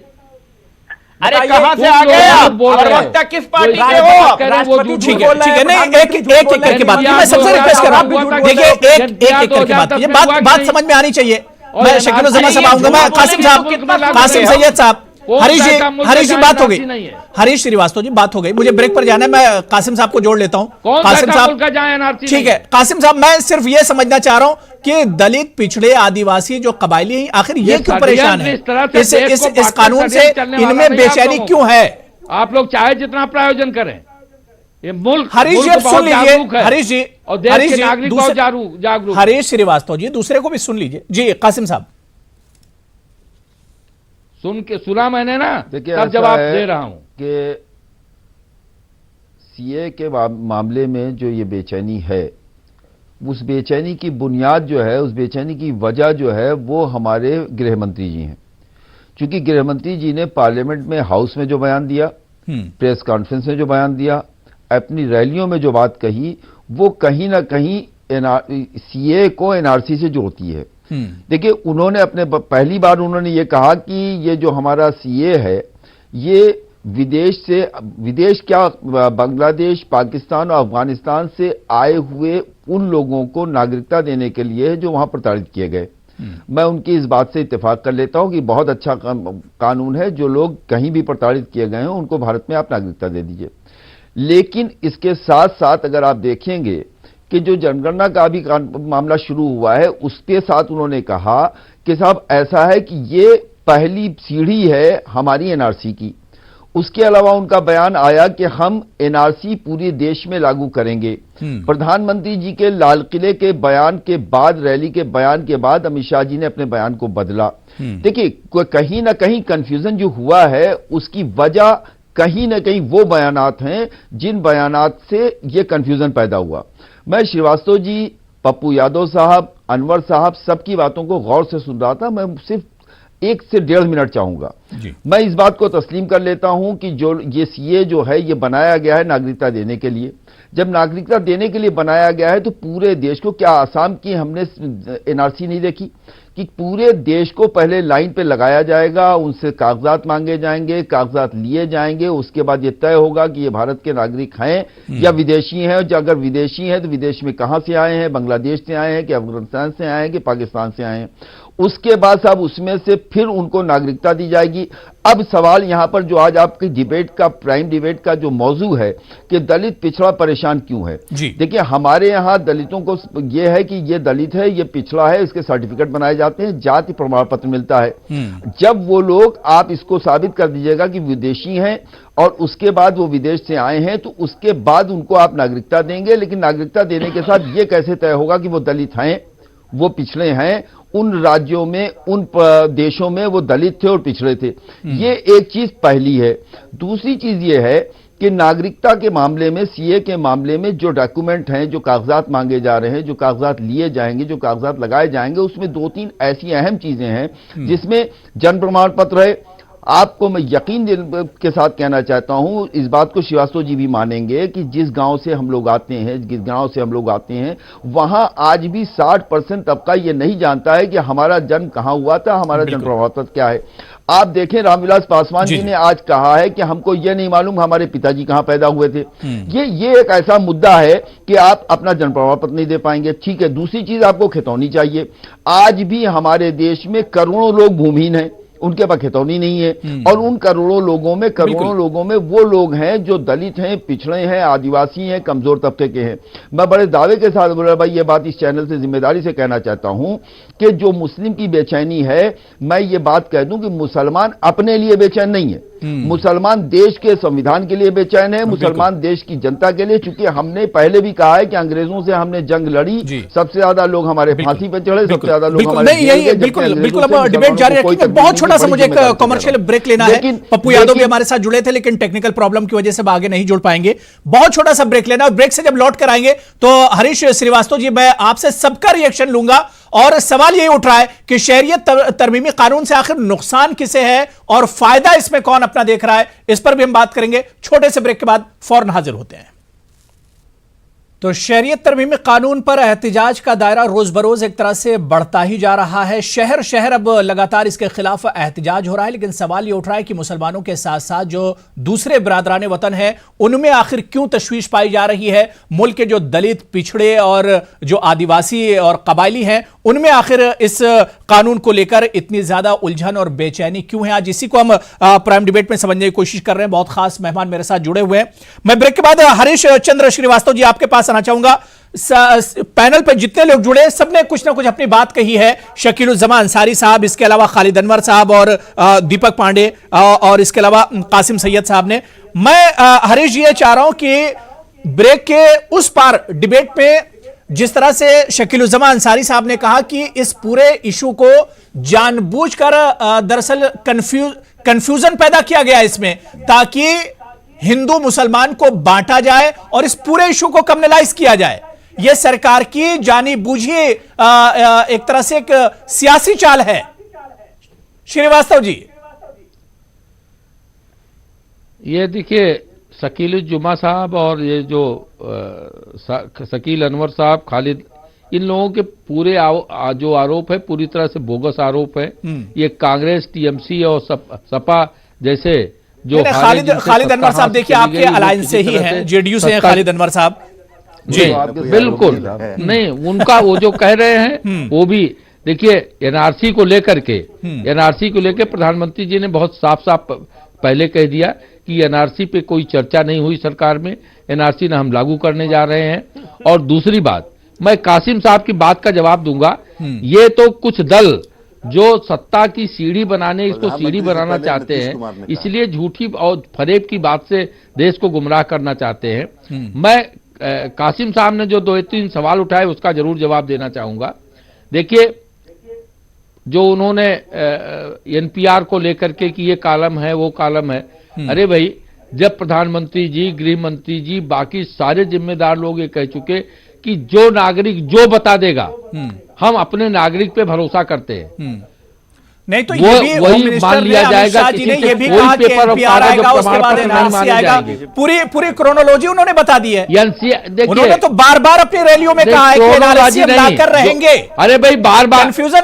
अरे कहां से आ गए आप? प्रवक्ता किस पार्टी के हो? ठीक है, नहीं एक करके बात, मैं सबसे रिक्वेस्ट कर रहा हूं, देखिए एक करके बात कीजिए, बात समझ में आनी चाहिए। मैं शकील साहब आऊंगा, मैं कासिम सैयद साहब, हरीश जी बात हो गई, हरीश श्रीवास्तव जी बात हो गई, मुझे ब्रेक पर जाना है, मैं कासिम साहब को जोड़ लेता हूं। कासिम साहब ठीक है, कासिम साहब मैं सिर्फ ये समझना चाह रहा हूं कि दलित, पिछड़े, आदिवासी जो कबायली हैं, आखिर ये क्यों परेशान है इस कानून से, इनमें बेचैनी क्यों है? आप लोग चाहे जितना प्रायोजन करें, ये मुल्क हरीश जी सुन लीजिए, हरीश जी और देश के नागरिक बहुत जागरूक। हरीश श्रीवास्तव जी दूसरे को भी सुन लीजिए। जी कासिम साहब, सुना मैंने ना, तब जवाब दे रहा हूं कि CAA के मामले में जो ये बेचैनी है, उस बेचैनी की बुनियाद जो है, उस बेचैनी की वजह जो है, वो हमारे गृह मंत्री जी हैं। क्योंकि गृह मंत्री जी ने पार्लियामेंट में, हाउस में जो बयान दिया, प्रेस कॉन्फ्रेंस में जो बयान दिया, अपनी रैलियों में जो बात कही, वो कहीं ना कहीं CAA को NRC से जोड़ती है। देखिए, उन्होंने अपने पहली बार उन्होंने ये कहा कि ये जो हमारा CAA है, ये विदेश क्या, बांग्लादेश, पाकिस्तान और अफगानिस्तान से आए हुए उन लोगों को नागरिकता देने के लिए है जो वहां प्रताड़ित किए गए। मैं उनकी इस बात से इत्तेफाक कर लेता हूं कि बहुत अच्छा कानून है, जो लोग कहीं भी प्रताड़ित किए गए हैं उनको भारत में आप नागरिकता दे दीजिए। लेकिन इसके साथ साथ अगर आप देखेंगे कि जो जनगणना का भी मामला शुरू हुआ है, उसके साथ उन्होंने कहा कि साहब ऐसा है कि ये पहली सीढ़ी है हमारी NRC की। उसके अलावा उनका बयान आया कि हम NRC पूरे देश में लागू करेंगे। प्रधानमंत्री जी के लाल किले के बयान के बाद, रैली के बयान के बाद अमित शाह जी ने अपने बयान को बदला। देखिए, कहीं ना कहीं कंफ्यूजन जो हुआ है, उसकी वजह कहीं ना कहीं वो बयानात हैं जिन बयानात से ये कंफ्यूजन पैदा हुआ। मैं श्रीवास्तव जी, पप्पू यादव साहब, अनवर साहब, सबकी बातों को गौर से सुन रहा था। मैं सिर्फ 1 से 1.5 मिनट चाहूंगा। मैं इस बात को तस्लीम कर लेता हूं कि जो ये CAA जो है, ये बनाया गया है नागरिकता देने के लिए। जब नागरिकता देने के लिए बनाया गया है तो पूरे देश को, क्या आसाम की हमने NRC नहीं देखी कि पूरे देश को पहले लाइन पे लगाया जाएगा, उनसे कागजात मांगे जाएंगे, कागजात लिए जाएंगे, उसके बाद ये तय होगा कि ये भारत के नागरिक हैं या विदेशी हैं। अगर विदेशी हैं तो विदेश में कहां से आए हैं, बांग्लादेश से आए हैं कि अफगानिस्तान से आए हैं कि पाकिस्तान से आए हैं। उसके बाद साहब उसमें से फिर उनको नागरिकता दी जाएगी। अब सवाल यहां पर जो आज आपकी डिबेट का, प्राइम डिबेट का जो मौजू है कि दलित पिछड़ा परेशान क्यों है, देखिए हमारे यहां दलितों को यह है कि ये दलित है, ये पिछड़ा है, इसके सर्टिफिकेट बनाए जाते हैं, जाति प्रमाण पत्र मिलता है। जब वो लोग, आप इसको साबित कर दीजिएगा कि विदेशी हैं और उसके बाद वो विदेश से आए हैं, तो उसके बाद उनको आप नागरिकता देंगे। लेकिन नागरिकता देने के साथ ये कैसे तय होगा कि वो दलित हैं, वो पिछड़े हैं, उन राज्यों में, उन देशों में वो दलित थे और पिछड़े थे। ये एक चीज पहली है। दूसरी चीज ये है कि नागरिकता के मामले में, CAA के मामले में जो डॉक्यूमेंट हैं, जो कागजात मांगे जा रहे हैं, जो कागजात लिए जाएंगे, जो कागजात लगाए जाएंगे, उसमें 2-3 ऐसी अहम चीजें हैं जिसमें जन्म प्रमाण पत्र है, आपको मैं यकीन के साथ कहना चाहता हूं, इस बात को श्रीवास्तव जी भी मानेंगे कि जिस गांव से हम लोग आते हैं वहां आज भी 60% तबका ये नहीं जानता है कि हमारा जन्म कहां हुआ था, हमारा जन्म प्रमाण क्या है। आप देखें रामविलास पासवान जी ने आज कहा है कि हमको ये नहीं मालूम हमारे पिताजी कहां पैदा हुए थे। ये एक ऐसा मुद्दा है कि आप अपना जन्म प्रमाण पत्र नहीं दे पाएंगे। ठीक है, दूसरी चीज आपको खितौनी चाहिए। आज भी हमारे देश में करोड़ों लोग भूमिहीन हैं, उनके पास खितौनी नहीं है, और उन करोड़ों लोगों में वो लोग हैं जो दलित हैं, पिछड़े हैं, आदिवासी हैं, कमजोर तबके के हैं। मैं बड़े दावे के साथ बोल रहा भाई, ये बात इस चैनल से जिम्मेदारी से कहना चाहता हूं कि जो मुस्लिम की बेचैनी है, मैं ये बात कह दूं कि मुसलमान अपने लिए बेचैन नहीं है, मुसलमान देश के संविधान के लिए बेचैन है, मुसलमान देश की जनता के लिए। चूंकि हमने पहले भी कहा है कि अंग्रेजों से हमने जंग लड़ी, सबसे ज्यादा लोग हमारे फांसी पे चढ़े, सबसे ज्यादा लोग हमारे बिल्कुल। अब डिबेट जारी रखेंगे। बहुत छोटा सा मुझे एक कमर्शियल ब्रेक लेना है। पप्पू यादव भी हमारे साथ जुड़े थे, लेकिन टेक्निकल प्रॉब्लम की वजह से आगे नहीं जुड़ पाएंगे। बहुत छोटा सा ब्रेक लेना, और ब्रेक से जब लौट कर आएंगे तो हरीश श्रीवास्तव जी, मैं आपसे सबका रिएक्शन लूंगा। और सवाल यही उठ रहा है कि शहरियत तरमीमी कानून से आखिर नुकसान किसे है और फायदा इसमें कौन अपना देख रहा है, इस पर भी हम बात करेंगे। छोटे से ब्रेक के बाद फौरन हाजिर होते हैं। तो शहरियत तरमीमी कानून पर एहतिजाज का दायरा रोज बरोज एक तरह से बढ़ता ही जा रहा है। शहर शहर अब लगातार इसके खिलाफ एहतिजाज हो रहा है, लेकिन सवाल ये उठ रहा है कि मुसलमानों के साथ साथ जो दूसरे बिरादरान वतन है, उनमें आखिर क्यों तशवीश पाई जा रही है। मुल्क के जो दलित, पिछड़े और जो आदिवासी और कबायली हैं, उनमें आखिर इस कानून को लेकर इतनी ज्यादा उलझन और बेचैनी क्यों है। आज इसी को हम प्राइम डिबेट में समझने की कोशिश कर रहे हैं। बहुत खास मेहमान मेरे साथ जुड़े हुए हैं। मैं ब्रेक के बाद हरीश चंद्र श्रीवास्तव जी आपके पास आना चाहूंगा। पैनल पर जितने लोग जुड़े, सबने कुछ ना कुछ अपनी बात कही है। शकीलुज्जमान अंसारी साहब, इसके अलावा खालिद अनवर साहब और दीपक पांडे, और इसके अलावा कासिम सैयद साहब ने। मैं हरीश ये चाह रहा हूं कि ब्रेक के उस पार डिबेट में जिस तरह से शकीलुज्जमान अंसारी साहब ने कहा कि इस पूरे इशू को जानबूझकर दरअसल कंफ्यूजन पैदा किया गया इसमें, ताकि हिंदू मुसलमान को बांटा जाए और इस पूरे इशू को कम्युनलाइज किया जाए। यह सरकार की जानी बूझी एक तरह से एक सियासी चाल है। श्रीवास्तव जी, ये देखिए, शकीलुज्जमा साहब और ये जो शकील अनवर साहब, खालिद, इन लोगों के पूरे जो आरोप है पूरी तरह से बोगस आरोप है। ये कांग्रेस, टीएमसी और सपा जैसे जो खालिद अनवर साहब देखिए आपके अलायंस से ही हैं, जेडीयू से हैं खालिद अनवर साहब जी। बिल्कुल नहीं, उनका वो जो कह रहे हैं वो भी देखिए, एनआरसी को लेकर प्रधानमंत्री जी ने बहुत साफ साफ पहले कह दिया कि एनआरसी पे कोई चर्चा नहीं हुई सरकार में, एनआरसी न हम लागू करने जा रहे हैं। और दूसरी बात, मैं कासिम साहब की बात का जवाब दूंगा। ये तो कुछ दल जो सत्ता की सीढ़ी बनाने, इसको सीढ़ी बनाना चाहते हैं, इसलिए झूठी और फरेब की बात से देश को गुमराह करना चाहते हैं। मैं कासिम साहब ने जो 2-3 सवाल उठाए उसका जरूर जवाब देना चाहूंगा। देखिए, जो उन्होंने एनपीआर को लेकर के कि ये कॉलम है वो कॉलम है, अरे भाई, जब प्रधानमंत्री जी, गृह मंत्री जी, बाकी सारे जिम्मेदार लोग ये कह चुके कि जो नागरिक जो बता देगा, हम अपने नागरिक पे भरोसा करते हैं। नहीं तो ये भी वही मान लिया जाएगा कि ये भी कहा कि एनपीआर आएगा, उसके बाद एनआरसी आएगा। पूरी क्रोनोलॉजी उन्होंने बता दी है। उन्होंने तो बार-बार अपनी रैलियों में कहा है कि एनआरसी हम लाकर रहेंगे। अरे भाई, बार-बार कंफ्यूजन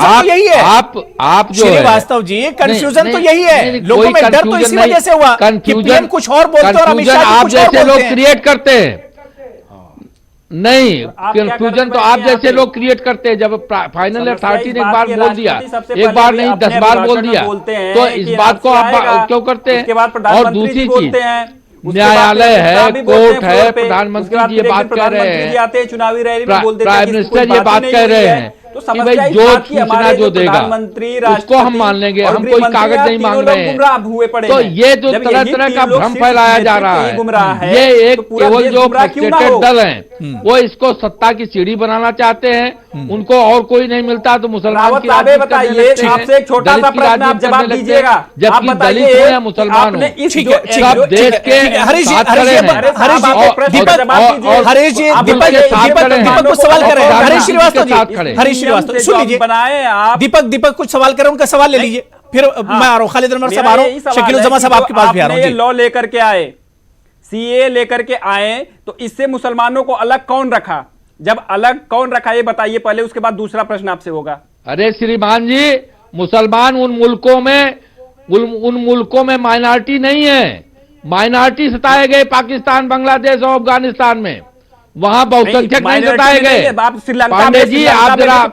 तो यही है। आप जो श्रीवास्तव जी, कंफ्यूजन तो यही है। लोगों में डर तो इसी वजह से हुआ कि पीएम कुछ और बोलते हैं और अमित शाह आप जैसे लोग क्रिएट करते हैं। नहीं, कंफ्यूजन तो आप जैसे लोग क्रिएट करते हैं। जब फाइनल अथॉरिटी ने एक बार बोल दिया, एक बार नहीं 10 बार बोल दिया, तो इस बात को आप क्यों करते हैं? और दूसरी चीज, न्यायालय है, कोर्ट है, प्रधानमंत्री जी ये बात कह रहे हैं, चुनावी रैली में बोल देते हैं, प्राइम मिनिस्टर ये बात कह रहे हैं तो कि भाई जो सूचना जो देगा उसको हम मान लेंगे, हम कोई कागज नहीं मांग रहे हैं। तो ये जो तरह तरह का भ्रम फैलाया जा रहा है, ये एक केवल जो फ्रस्ट्रेटेड दल हैं वो इसको सत्ता की सीढ़ी बनाना चाहते हैं। उनको और कोई नहीं मिलता तो मुसलमान की राजनीति करने लगते हैं, आपसे एक छोटा सा प्रश्न आप जवाब दीजिएगा। जबकि दलित हो या मुसलमान हो, सब देश के साथ खड़े हैं। हरीश जी, दीपक कुछ सवाल कर रहे हैं। हरीश श्रीवास्तव जी, हरीश श्रीवास्तव सुन लीजिए, बनाए आप। दीपक कुछ सवाल कर रहे हैं, उनका सवाल ले लीजिए। फिर मैं आ रहा हूं, खालिद अनवर साहब आ रहा हूं, शकील उज़्ज़मा साहब आपके पास भी आ रहा हूं। लॉ लेकर के आए, सीए लेकर के आए, तो इससे मुसलमानों को अलग कौन रखा? जब अलग कौन रखा ये बताइए पहले, उसके बाद दूसरा प्रश्न आपसे होगा। अरे श्रीमान जी, मुसलमान उन मुल्कों में माइनॉरिटी नहीं है, माइनॉरिटी सताए गए पाकिस्तान, बांग्लादेश और अफगानिस्तान में, वहां बहुसंख्यक नहीं सताए गए। पांडे जी, आप जरा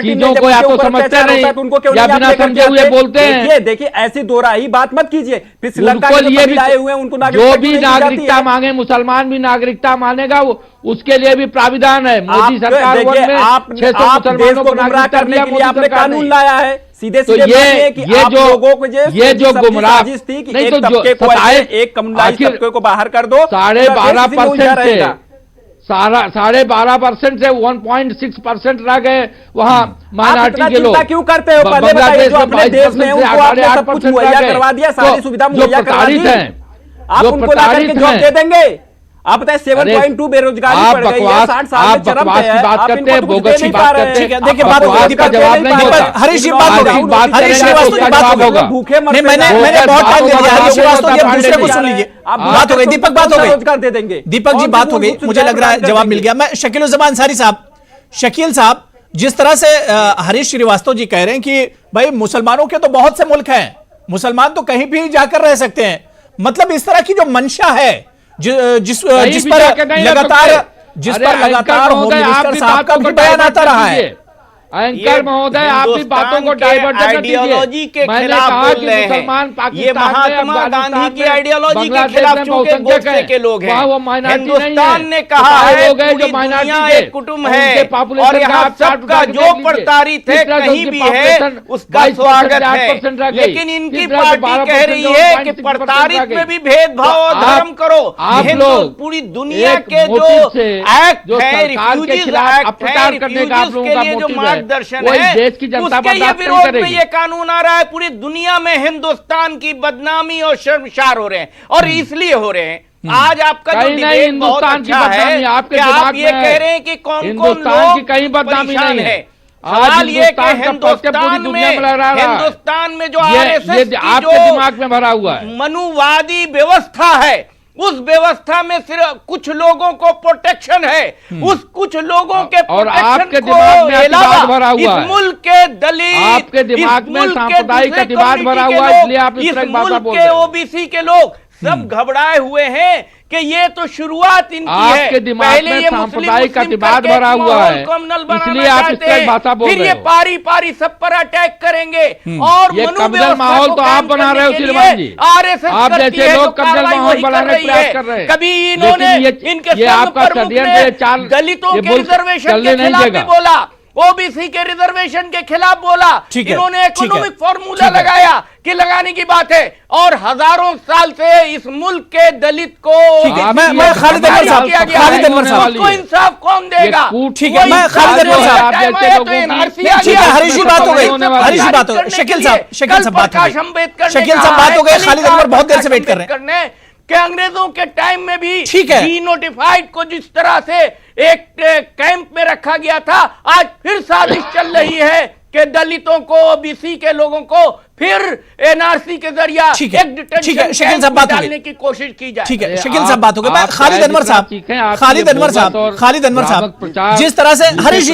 चीजों को या तो समझते नहीं या बिना समझे हुए बोलते हैं। देखिए ऐसी दोहराई बात मत कीजिए। फिर श्रीलंका उनको लिए भी आए हुए उनको जो भी नागरिकता मांगे, मुसलमान भी नागरिकता मानेगा, उसके लिए भी प्राविधान है। मोदी सरकार आप देश को गुमराह करने के लिए आपने कानून लाया है, सीधे तो ये जो गुमराह थी कि एक तबके को एक कम्युनलाइज्ड तबके को बाहर कर दो, 12.5% से 12.5% से 1.6% रह गए वहां माइनॉरिटी के लोग। क्यों करते हो? पहले बताइए, जो अपने देश में उनको आपने सब कुछ मुहैया करवा दिया, सारी सुविधा मुहैया करवा दी, आप उनको ला करके जॉब दे देंगे? आप बताए 7.2 बेरोजगारी बढ़ गई है, 60 साल में चरम पे है, आप इनको कुछ दे नहीं पा रहे हैं। देखिए बात होगी, हरीश जी बात होगी, हरीश श्रीवास्तव की बात होगी, भूखे मरते हैं। मैंने बहुत टाइम ले लिया, हरीश श्रीवास्तव जी अब दूसरे को सुन लीजिए। बात हो गई, दीपक बात हो गई, रोजगार दे देंगे। दीपक जी बात हो गई, मुझे लग रहा है जवाब मिल गया। मैं शकील उज़्ज़मा अंसारी साहब, शकील साहब, जिस तरह से हरीश श्रीवास्तव जी कह रहे हैं कि भाई मुसलमानों के तो बहुत से मुल्क हैं, मुसलमान तो कहीं भी जाकर रह सकते हैं, मतलब इस तरह की जो मंशा है जिस पर लगातार होम मिनिस्टर साहब का भी बयान आता रहा है। एंकर महोदय, आप भी बातों को डाइवर्ट आइडियोलॉजी के खिलाफ बोल रहे हैं। ये महात्मा गांधी की आइडियोलॉजी के खिलाफ चूंकि गोडसे के लोग हैं। हिंदुस्तान ने कहा है पूरी दुनिया एक कुटुंब है और यहाँ सबका जो प्रताड़ित है कहीं भी है उसका स्वागत है। लेकिन इनकी पार्टी कह रही है कि प्रताड़ित में भी भेदभाव और धर्म करो। आप लोग पूरी दुनिया के जो एक्ट है, रिफ्यूजीज एक्ट है, रिफ्यूजीज के लिए जो दर्शन है, देश की जनता उसके ये विरोध में ये कानून आ रहा है। पूरी दुनिया में हिंदुस्तान की बदनामी और शर्मसार हो रहे हैं, और इसलिए हो रहे हैं। आज आपका जो डिबेट बहुत अच्छा है, आपके आप ये कह रहे हैं कि कौन कौन लोग कहीं बदनामी नहीं है। सवाल ये कि हिंदुस्तान में जो आरएसएस की जो दिमाग में भरा हुआ है मनुवादी व्यवस्था है, उस व्यवस्था में सिर्फ कुछ लोगों को प्रोटेक्शन है, उस कुछ लोगों के और आपके को दिमाग में अतिवाद भरा हुआ है। इस मुल्क के दलित, आपके दिमाग में सांप्रदायिक अतिवाद भरा हुआ है, इसलिए आप इस मुल्क के ओबीसी के लोग सब घबराए हुए हैं कि ये तो शुरुआत इनकी है। आपके दिमाग में सांप्रदायिक अतिवाद भरा हुआ है, इसलिए आप इस तरह भाषा बोल रहे हो। फिर ये पारी पारी सब पर अटैक करेंगे और ये कमजोर माहौल तो आप बना रहे हो श्रीमान जी। आरएसएस आप जैसे लोग कमजोर माहौल बनाने का प्रयास कर रहे हैं। कभी इन्होंने इनके आपका षड्यंत्र दलितों के रिजर्वेशन के खिलाफ भी बोला, ओबीसी के रिजर्वेशन के खिलाफ बोला, इन्होंने इकोनॉमिक फॉर्मूला लगाया कि लगाने की बात है, और हजारों साल से इस मुल्क के दलित को मैं खालिद अनवर साहब को इंसाफ कौन देगा? ठीक है, मैं खालिद अनवर साहब, ठीक है, हरीश जी बात हो गई, हरीश जी बात हो गई, शकील साहब बात हो गई, शकील साहब बात हो गई, खालिद अनवर बहुत देर से वेट कर रहे हैं कि अंग्रेजों के टाइम में भी डीनोटिफाइड को जिस तरह से एक कैंप में रखा गया था, आज फिर साजिश चल रही है कि दलितों को, ओबीसी के लोगों को फिर एनआरसी के जरिए एक डिटेंशन कैंप में डालने की कोशिश की जाए। ठीक है, शकील साहब बात हो गई। खालिद अनवर साहब, जिस तरह से हरीश जी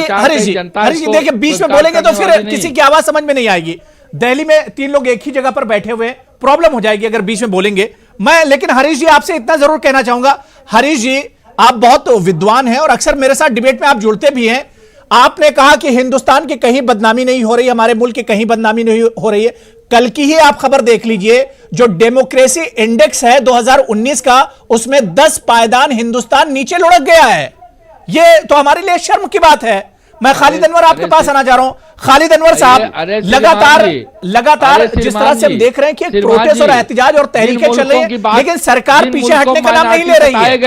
देखिए बीच में बोलेंगे तो फिर किसी की आवाज समझ में नहीं आएगी। दिल्ली में 3 लोग एक ही जगह पर बैठे हुए, प्रॉब्लम हो जाएगी अगर बीच में बोलेंगे। मैं लेकिन हरीश जी आपसे इतना जरूर कहना चाहूंगा, हरीश जी आप बहुत विद्वान हैं और अक्सर मेरे साथ डिबेट में आप जुड़ते भी हैं। आपने कहा कि हिंदुस्तान की कहीं बदनामी नहीं हो रही, हमारे मुल्क की कहीं बदनामी नहीं हो रही है। कल की ही आप खबर देख लीजिए, जो डेमोक्रेसी इंडेक्स है 2019 का, उसमें 10 पायदान हिंदुस्तान नीचे लुढ़क गया है। यह तो हमारे लिए शर्म की बात है। मैं खालिद अनवर आपके पास आना चाह रहा हूं। खालिद अनवर साहब, लगातार जिस तरह से हम देख रहे हैं कि प्रोटेस्ट और एहतजाज और तहरीकें चल रही हैं, लेकिन सरकार पीछे हटने का नाम नहीं ले रही है।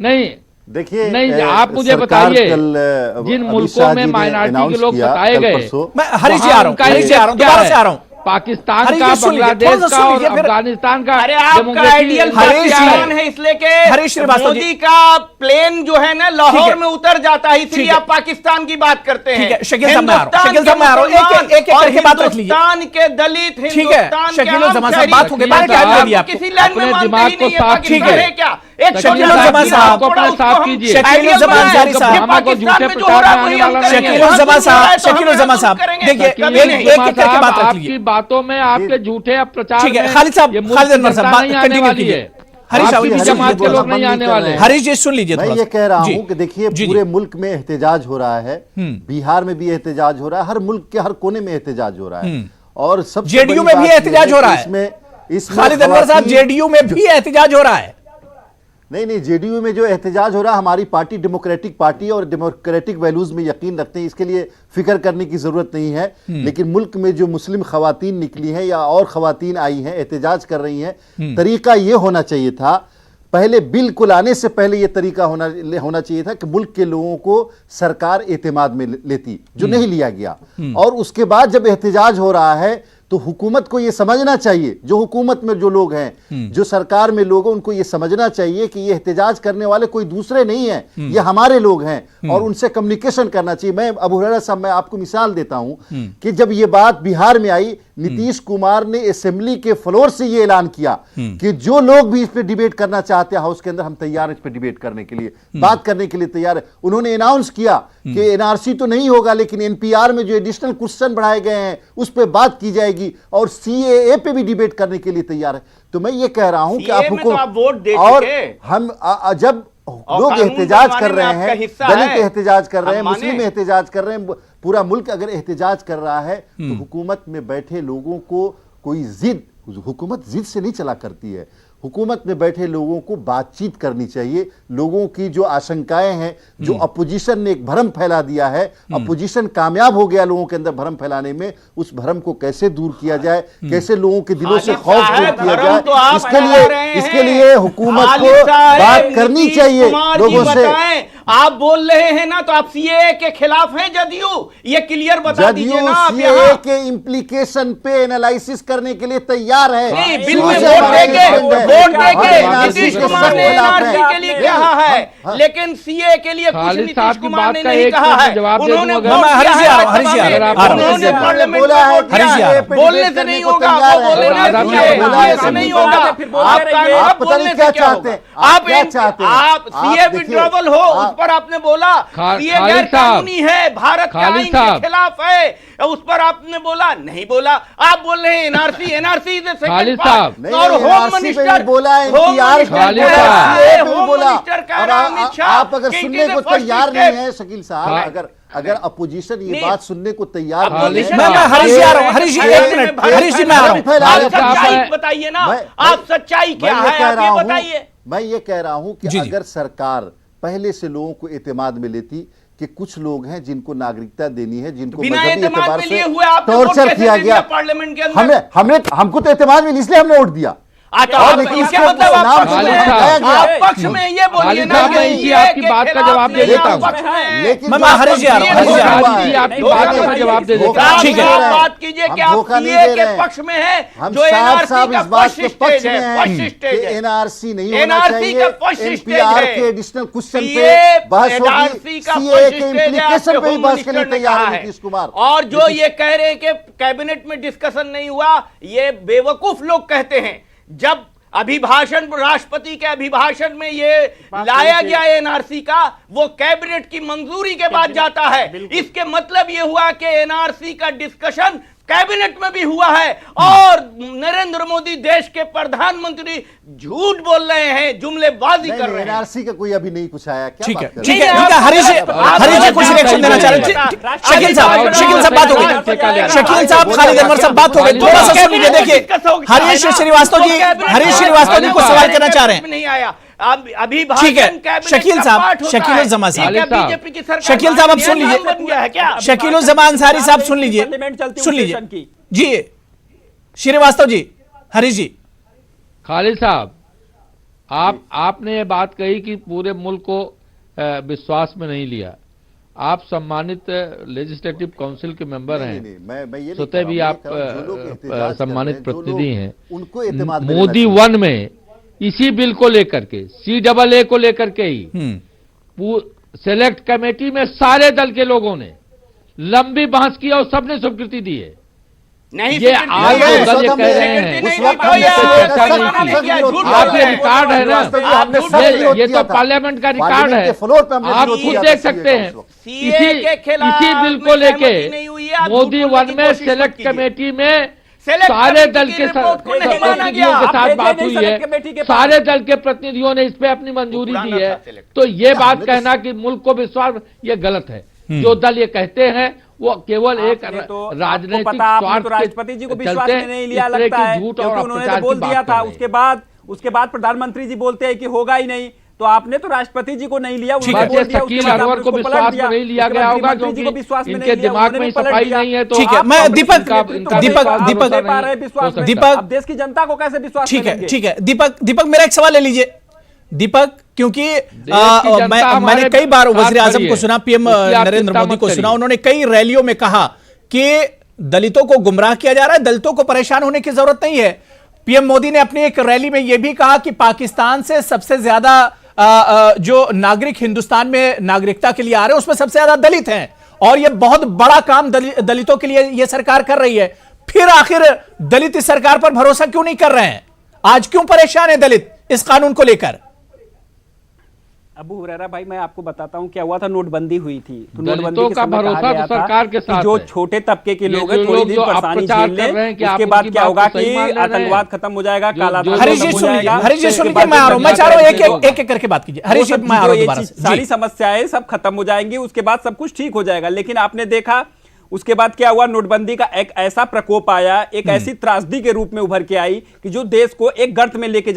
नहीं देखिए, नहीं, आप मुझे बताइए जिन मुल्कों में माइनॉरिटी के लोग सताए गए, मैं हरीश जी आ रहा हूं, दोबारा से आ रहा हूं। पाकिस्तान हरीश का, जी सुन लीजिए, बांग्लादेश थोड़ा सा का सुन और लीजिए, फिर- अफगानिस्तान का अरे आपका डेमोक्रेसी आइडियल हरीश जी, पाकिस्तान है, इसलिए हरीश कि श्रीवास्तव जी। मोदी का प्लेन जो है ना ठीक लाहौर है। में उतर जाता है, इसलिए ठीक है। आप पाकिस्तान की बात करते हैं। ठीक है, शकील साहब मैं आ रहा हूं, हिंदुस्तान शकील के साहब मैं आ रहा हूं, एक- मुसलमान एक- एक और करके बात रख लीजिए। हिंदुस्तान के दलित, ठीक है, हिंदुस्तान के शकील आम जमान साहब शहरी बात हो गई, बात क्या आप है आपको? किसी लैंड में अपने मानते दिमाग ही को नहीं है, साफ पाकिस्तान कीजिए। है क्या? एक शकील शकील जमान साहब, अपना साफ कीजिए। शकील जमान साहब साहब, को झूठे प्रचार में आने वाला नहीं है। शकील जमान साहब, शकील जमान साहब, देखिए शकील एक जमान करके साहब, बात रख आपकी लीजिए। बातों में आपके झूठे प्रचार ठीक है, में खालिद साहब, ये मुल्क खालिद की अनवर साहब, जनता नहीं आने कंटिन्यू वाली कीजिए। है। हरीश साहब, आपकी हरीश जमात जी के लोग नहीं आने वाले हैं। हरीश जी सुन लीजिए मैं थोड़ा ये सा। कह रहा जी। हूं कि देखिए जी, पूरे जी। मुल्क में एहतजाज हो रहा है, बिहार में भी एहतजाज हो रहा है, हर मुल्क के हर कोने में एहतजाज हो रहा है। और सबसे जेडीयू बड़ी में भी बात एहतजाज यह हो रहा कि है। इसमें खालिद अनवर साहब, खवातीन- जेडीयू में भी एहतजाज हो रहा है। नहीं, जेडीयू में जो एहतजाज हो रहा है, हमारी पार्टी डेमोक्रेटिक पार्टी है और डेमोक्रेटिक वैल्यूज में यकीन रखते हैं, इसके लिए फिक्र करने की जरूरत नहीं है। लेकिन मुल्क में जो मुस्लिम खवातीन निकली हैं या और खवातीन आई हैं, एहतजाज कर रही हैं, तरीका ये होना चाहिए था, पहले बिल को लाने से पहले ये तरीका होना चाहिए था कि मुल्क के लोगों को सरकार एतमाद में लेती, जो नहीं लिया गया। और उसके बाद जब एहतजाज हो रहा है तो हुकूमत को यह समझना चाहिए, जो हुकूमत में जो लोग हैं, जो सरकार में लोग हैं, उनको यह समझना चाहिए कि ये एहतजाज करने वाले कोई दूसरे नहीं हैं, ये हमारे लोग हैं और उनसे कम्युनिकेशन करना चाहिए। मैं अबू हुरैरा साहब, मैं आपको मिसाल देता हूं कि जब ये बात बिहार में आई, नीतीश कुमार ने असेंबली के फ्लोर से ये ऐलान किया कि जो लोग भी इस पे डिबेट करना चाहते हैं हाउस के अंदर, हम तैयार हैं इस पे डिबेट करने के लिए, बात करने के लिए तैयार है। उन्होंने अनाउंस किया कि एनआरसी तो नहीं होगा, लेकिन एनपीआर में जो एडिशनल क्वेश्चन बढ़ाए गए हैं उस पर बात की जाएगी और सीएए पे भी डिबेट करने के लिए तैयार है। तो मैं ये कह रहा हूं कि आप वोट दे और चुके। हम जब लोग कानून एहतजाज बनवाने कर में रहे आपका हैं, हिस्सा दलित है। एहतजाज कर रहे हैं, हम माने। मुस्लिम एहतजाज कर रहे हैं, पूरा मुल्क अगर एहतजाज कर रहा है तो हुकूमत में बैठे लोगों को कोई जिद, हुकूमत जिद से नहीं चला करती है, हुकूमत में बैठे लोगों को बातचीत करनी चाहिए। लोगों की जो आशंकाएं हैं, जो अपोजिशन ने एक भ्रम फैला दिया है, अपोजिशन कामयाब हो गया लोगों के अंदर भ्रम फैलाने में, उस भ्रम को कैसे दूर किया जाए, कैसे लोगों के दिलों से खौफ दूर किया जाए, इसके लिए हुकूमत को बात करनी चाहिए लोगों से। आप बोल रहे हैं ना, तो आप सीएए के खिलाफ हैं जदयू, ये क्लियर बता दीजिए ना आप सीएए यहाँ। के इम्प्लीकेशन पे एनालिसिस करने के लिए तैयार है। नहीं, बिल में वोट वोट देके एनआरसी नीतीश के कुमार ने खिलाफ एनआरसी के लिए कहा है, लेकिन सीए के लिए कुछ खालिद नीतीश साहब की कुमार बात ने का नहीं एक कहा है। जवाब दे उन्होंने दूं वोट अगर- दिया है हरीश जी, राज्यसभा में। उन्होंने पार्लियामेंट में वोट दिया है। बोलने से नहीं होगा, वो बोले ना सीए से नहीं होगा। आपका आप पता नहीं क्या चाहते हैं, आप क्या चाहते हैं? आप सीए आप देखिए, विड्रॉवल हो, उस पर आपने बोला सीए खालिद गैर साहब, कानूनी है, भारत के खालिद आईन के साहब, खिलाफ है, उस पर आपने बोला नहीं बोला। आप बोल रहे हैं एनआरसी से खालिद साहब, नहीं, और होम NRC पे मिनिस्टर भी बोला है, होम NPR मिनिस्टर खालिद कह साहब, रहा है, पे भी होम बोला। मिनिस्टर कह अब रहा है अमित शाह आप अगर कि सुनने it is को the first तैयार step। नहीं है शकील साहब, खा- अगर अपोजिशन ये नहीं। बात सुनने को तैयार नहीं खालिद है, साहब, मैं हरीश जी आ रहा हूं, हरीश जी एक मिनट, हरीश जी मैं आ रहा हूं। आप मैं- सच्चाई बताइए ना, आप सच्चाई क्या मैं ये है कह आप रहा ये हूं, बताइए। मैं ये कह रहा हूं कि जी, जी। अगर सरकार पहले से लोगों को एतमाद में लेती कि कुछ लोग हैं जिनको नागरिकता देनी है, जिनको बिना मजहबी एतमाद एतबार में से लिए हुए आपने वोट टॉर्चर कैसे किया दे दिया गया पार्लियामेंट के अंदर? हमको तो एतमाद में इसलिए हमने वोट दिया। अच्छा, और आप लेकिन इसके उसको मतलब आप नाम पक्ष से में खालिद हैं। साहब, आप पक्ष में ये बोलिए खालिद ना साहब, कि मैं इसी ये आपकी के बात का खिलाफ जवाब दे नहीं, देता आप हूं। पक्ष में हैं। लेकिन मैं हरीश जी आ रहा हूं, हरीश जी आ रहा हूं। जी, आपकी बात का मैं जवाब दे देता हूं। ठीक है। आप बात कीजिए कि आप सीए के पक्ष में हैं, हम जो एनआरसी साफ का इस बात फर्स्ट के पक्ष स्टेज में है, हैं फर्स्ट स्टेज कि है। एनआरसी नहीं होना एनआरसी चाहिए, का फर्स्ट स्टेज एनपीआर है। के एडिशनल क्वेश्चन पे सीए बहस एनआरसी होगी, का सीए फर्स्ट के स्टेज है, इम्प्लीकेशन आपके पे भी होम बहस के लिए मिनिस्टर ने तैयार कहा है है। नीतीश कुमार। और जो ये कह रहे हैं कि कैबिनेट में डिस्कशन नहीं हुआ, ये बेवकूफ लोग कहते हैं। जब अभिभाषण, राष्ट्रपति के अभिभाषण में ये लाया गया एनआरसी का, वो कैबिनेट की मंजूरी के बाद जाता है। इसके मतलब ये हुआ कि एनआरसी का डिस्कशन कैबिनेट में भी हुआ है और नरेंद्र मोदी देश के प्रधानमंत्री झूठ बोल रहे हैं, जुमलेबाजी कर रहे हैं। एनआरसी का कोई अभी नहीं कुछ आया, क्या ठीक है, बात कर ठीक रहे है, हैं? ठीक है, हरीश जी कुछ रिएक्शन देना चाह रहे हैं। शकील साहब बात हो गई, शकील साहब, खालिद अनवर साहब बात हो गई, थोड़ा सा सुन लीजिए। देखिए हरीश श्रीवास्तव जी को सवाल करना चाह रहे हैं। नहीं आया अभी ठीक है, शकील साहब, शकील जमान साहब, बीजेपी की सरकार, शकील साहब आप सुन लीजिए, बन गया है क्या? शकील जमान अंसारी साहब सुन लीजिए, सुन लीजिए जी। श्रीवास्तव जी, हरीश जी। खालिद साहब, आपने ये बात कही कि पूरे मुल्क को विश्वास में नहीं लिया। आप सम्मानित लेजिस्लेटिव काउंसिल के मेंबर हैं, मैं ये स्वतः भी आप सम्मानित प्रतिनिधि हैं। उनको एतमाद मोदी 1 में इसी बिल को लेकर के CAA को लेकर के ही सेलेक्ट कमेटी में सारे दल के लोगों ने लंबी बहस की और सबने स्वीकृति दी है। नहीं, ये आज जो दल ये कह रहे हैं उस वक्त हमने चर्चा नहीं की। आप ये रिकॉर्ड है ना, ये तो पार्लियामेंट का रिकॉर्ड है, आप खुद देख सकते हैं। इसी बिल को लेके मोदी 1 में सेलेक्ट कमेटी में सारे दल के प्रतिनिधियों के साथ बात हुई है, सारे दल के प्रतिनिधियों ने इस पे अपनी मंजूरी दी है। तो ये बात कहना कि मुल्क को विश्वास, ये गलत है। जो दल ये कहते हैं वो केवल एक राजनीतिक स्वार्थ तो राष्ट्रपति जी को विश्वास में नहीं लिया लगता है, क्योंकि उन्होंने तो बोल दिया था। उसके बाद प्रधानमंत्री जी बोलते हैं कि होगा ही नहीं, तो आपने तो राष्ट्रपति जी को नहीं लिया, शकील अनवर को विश्वास में नहीं लिया गया होगा, क्योंकि इनके दिमाग में सफाई नहीं है। तो ठीक है, मैं दीपक देश की जनता को कैसे विश्वास? ठीक है दीपक मेरा एक सवाल ले लीजिए दीपक, क्योंकि मैंने कई बार वज़ीर आज़म को सुना, पीएम नरेंद्र मोदी को सुना, उन्होंने कई रैलियों में कहा कि दलितों को गुमराह किया जा रहा है, दलितों को परेशान होने की जरूरत नहीं है। पीएम मोदी ने अपनी एक रैली में यह भी कहा कि पाकिस्तान से सबसे ज्यादा जो नागरिक हिंदुस्तान में नागरिकता के लिए आ रहे हैं उसमें सबसे ज्यादा दलित हैं, और यह बहुत बड़ा काम दलितों के लिए यह सरकार कर रही है। फिर आखिर दलित इस सरकार पर भरोसा क्यों नहीं कर रहे हैं? आज क्यों परेशान है दलित इस कानून को लेकर? अबू हुरैरा भाई, मैं आपको बताता हूँ क्या हुआ था। नोटबंदी हुई थी, तो नोटबंदी का भरोसा तो सरकार के साथ जो छोटे तबके के लोग हैं थोड़ी दिन परेशानी झेल लें, उसके बाद क्या होगा कि आतंकवाद खत्म हो जाएगा, काला धन हरीश जी सुनिए, मैं आ रहा हूं, मैं चाह रहा हूं एक एक करके बात कीजिए। हरीश जी, मैं आ रहा हूं दोबारा से। सारी समस्याएं सब खत्म हो जाएंगी, उसके बाद सब कुछ ठीक हो जाएगा। लेकिन आपने देखा उसके बाद क्या हुआ, नोटबंदी का एक ऐसा प्रकोप आया, एक ऐसी त्रासदी के रूप में उभर के आई कि जो देश को एक गर्त में लेके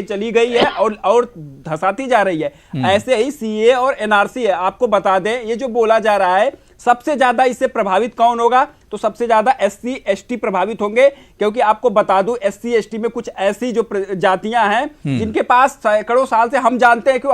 चली गई है और धसाती जा रही है। ऐसे ही सीए और एनआरसी है। आपको बता दें, ये जो बोला जा रहा है सबसे ज्यादा इससे प्रभावित कौन होगा, तो सबसे ज्यादा एससी एसटी प्रभावित होंगे, क्योंकि आपको बता दूं एससी एसटी में कुछ ऐसी जो जातियां हैं जिनके पास सैकड़ों साल से हम जानते हैं कि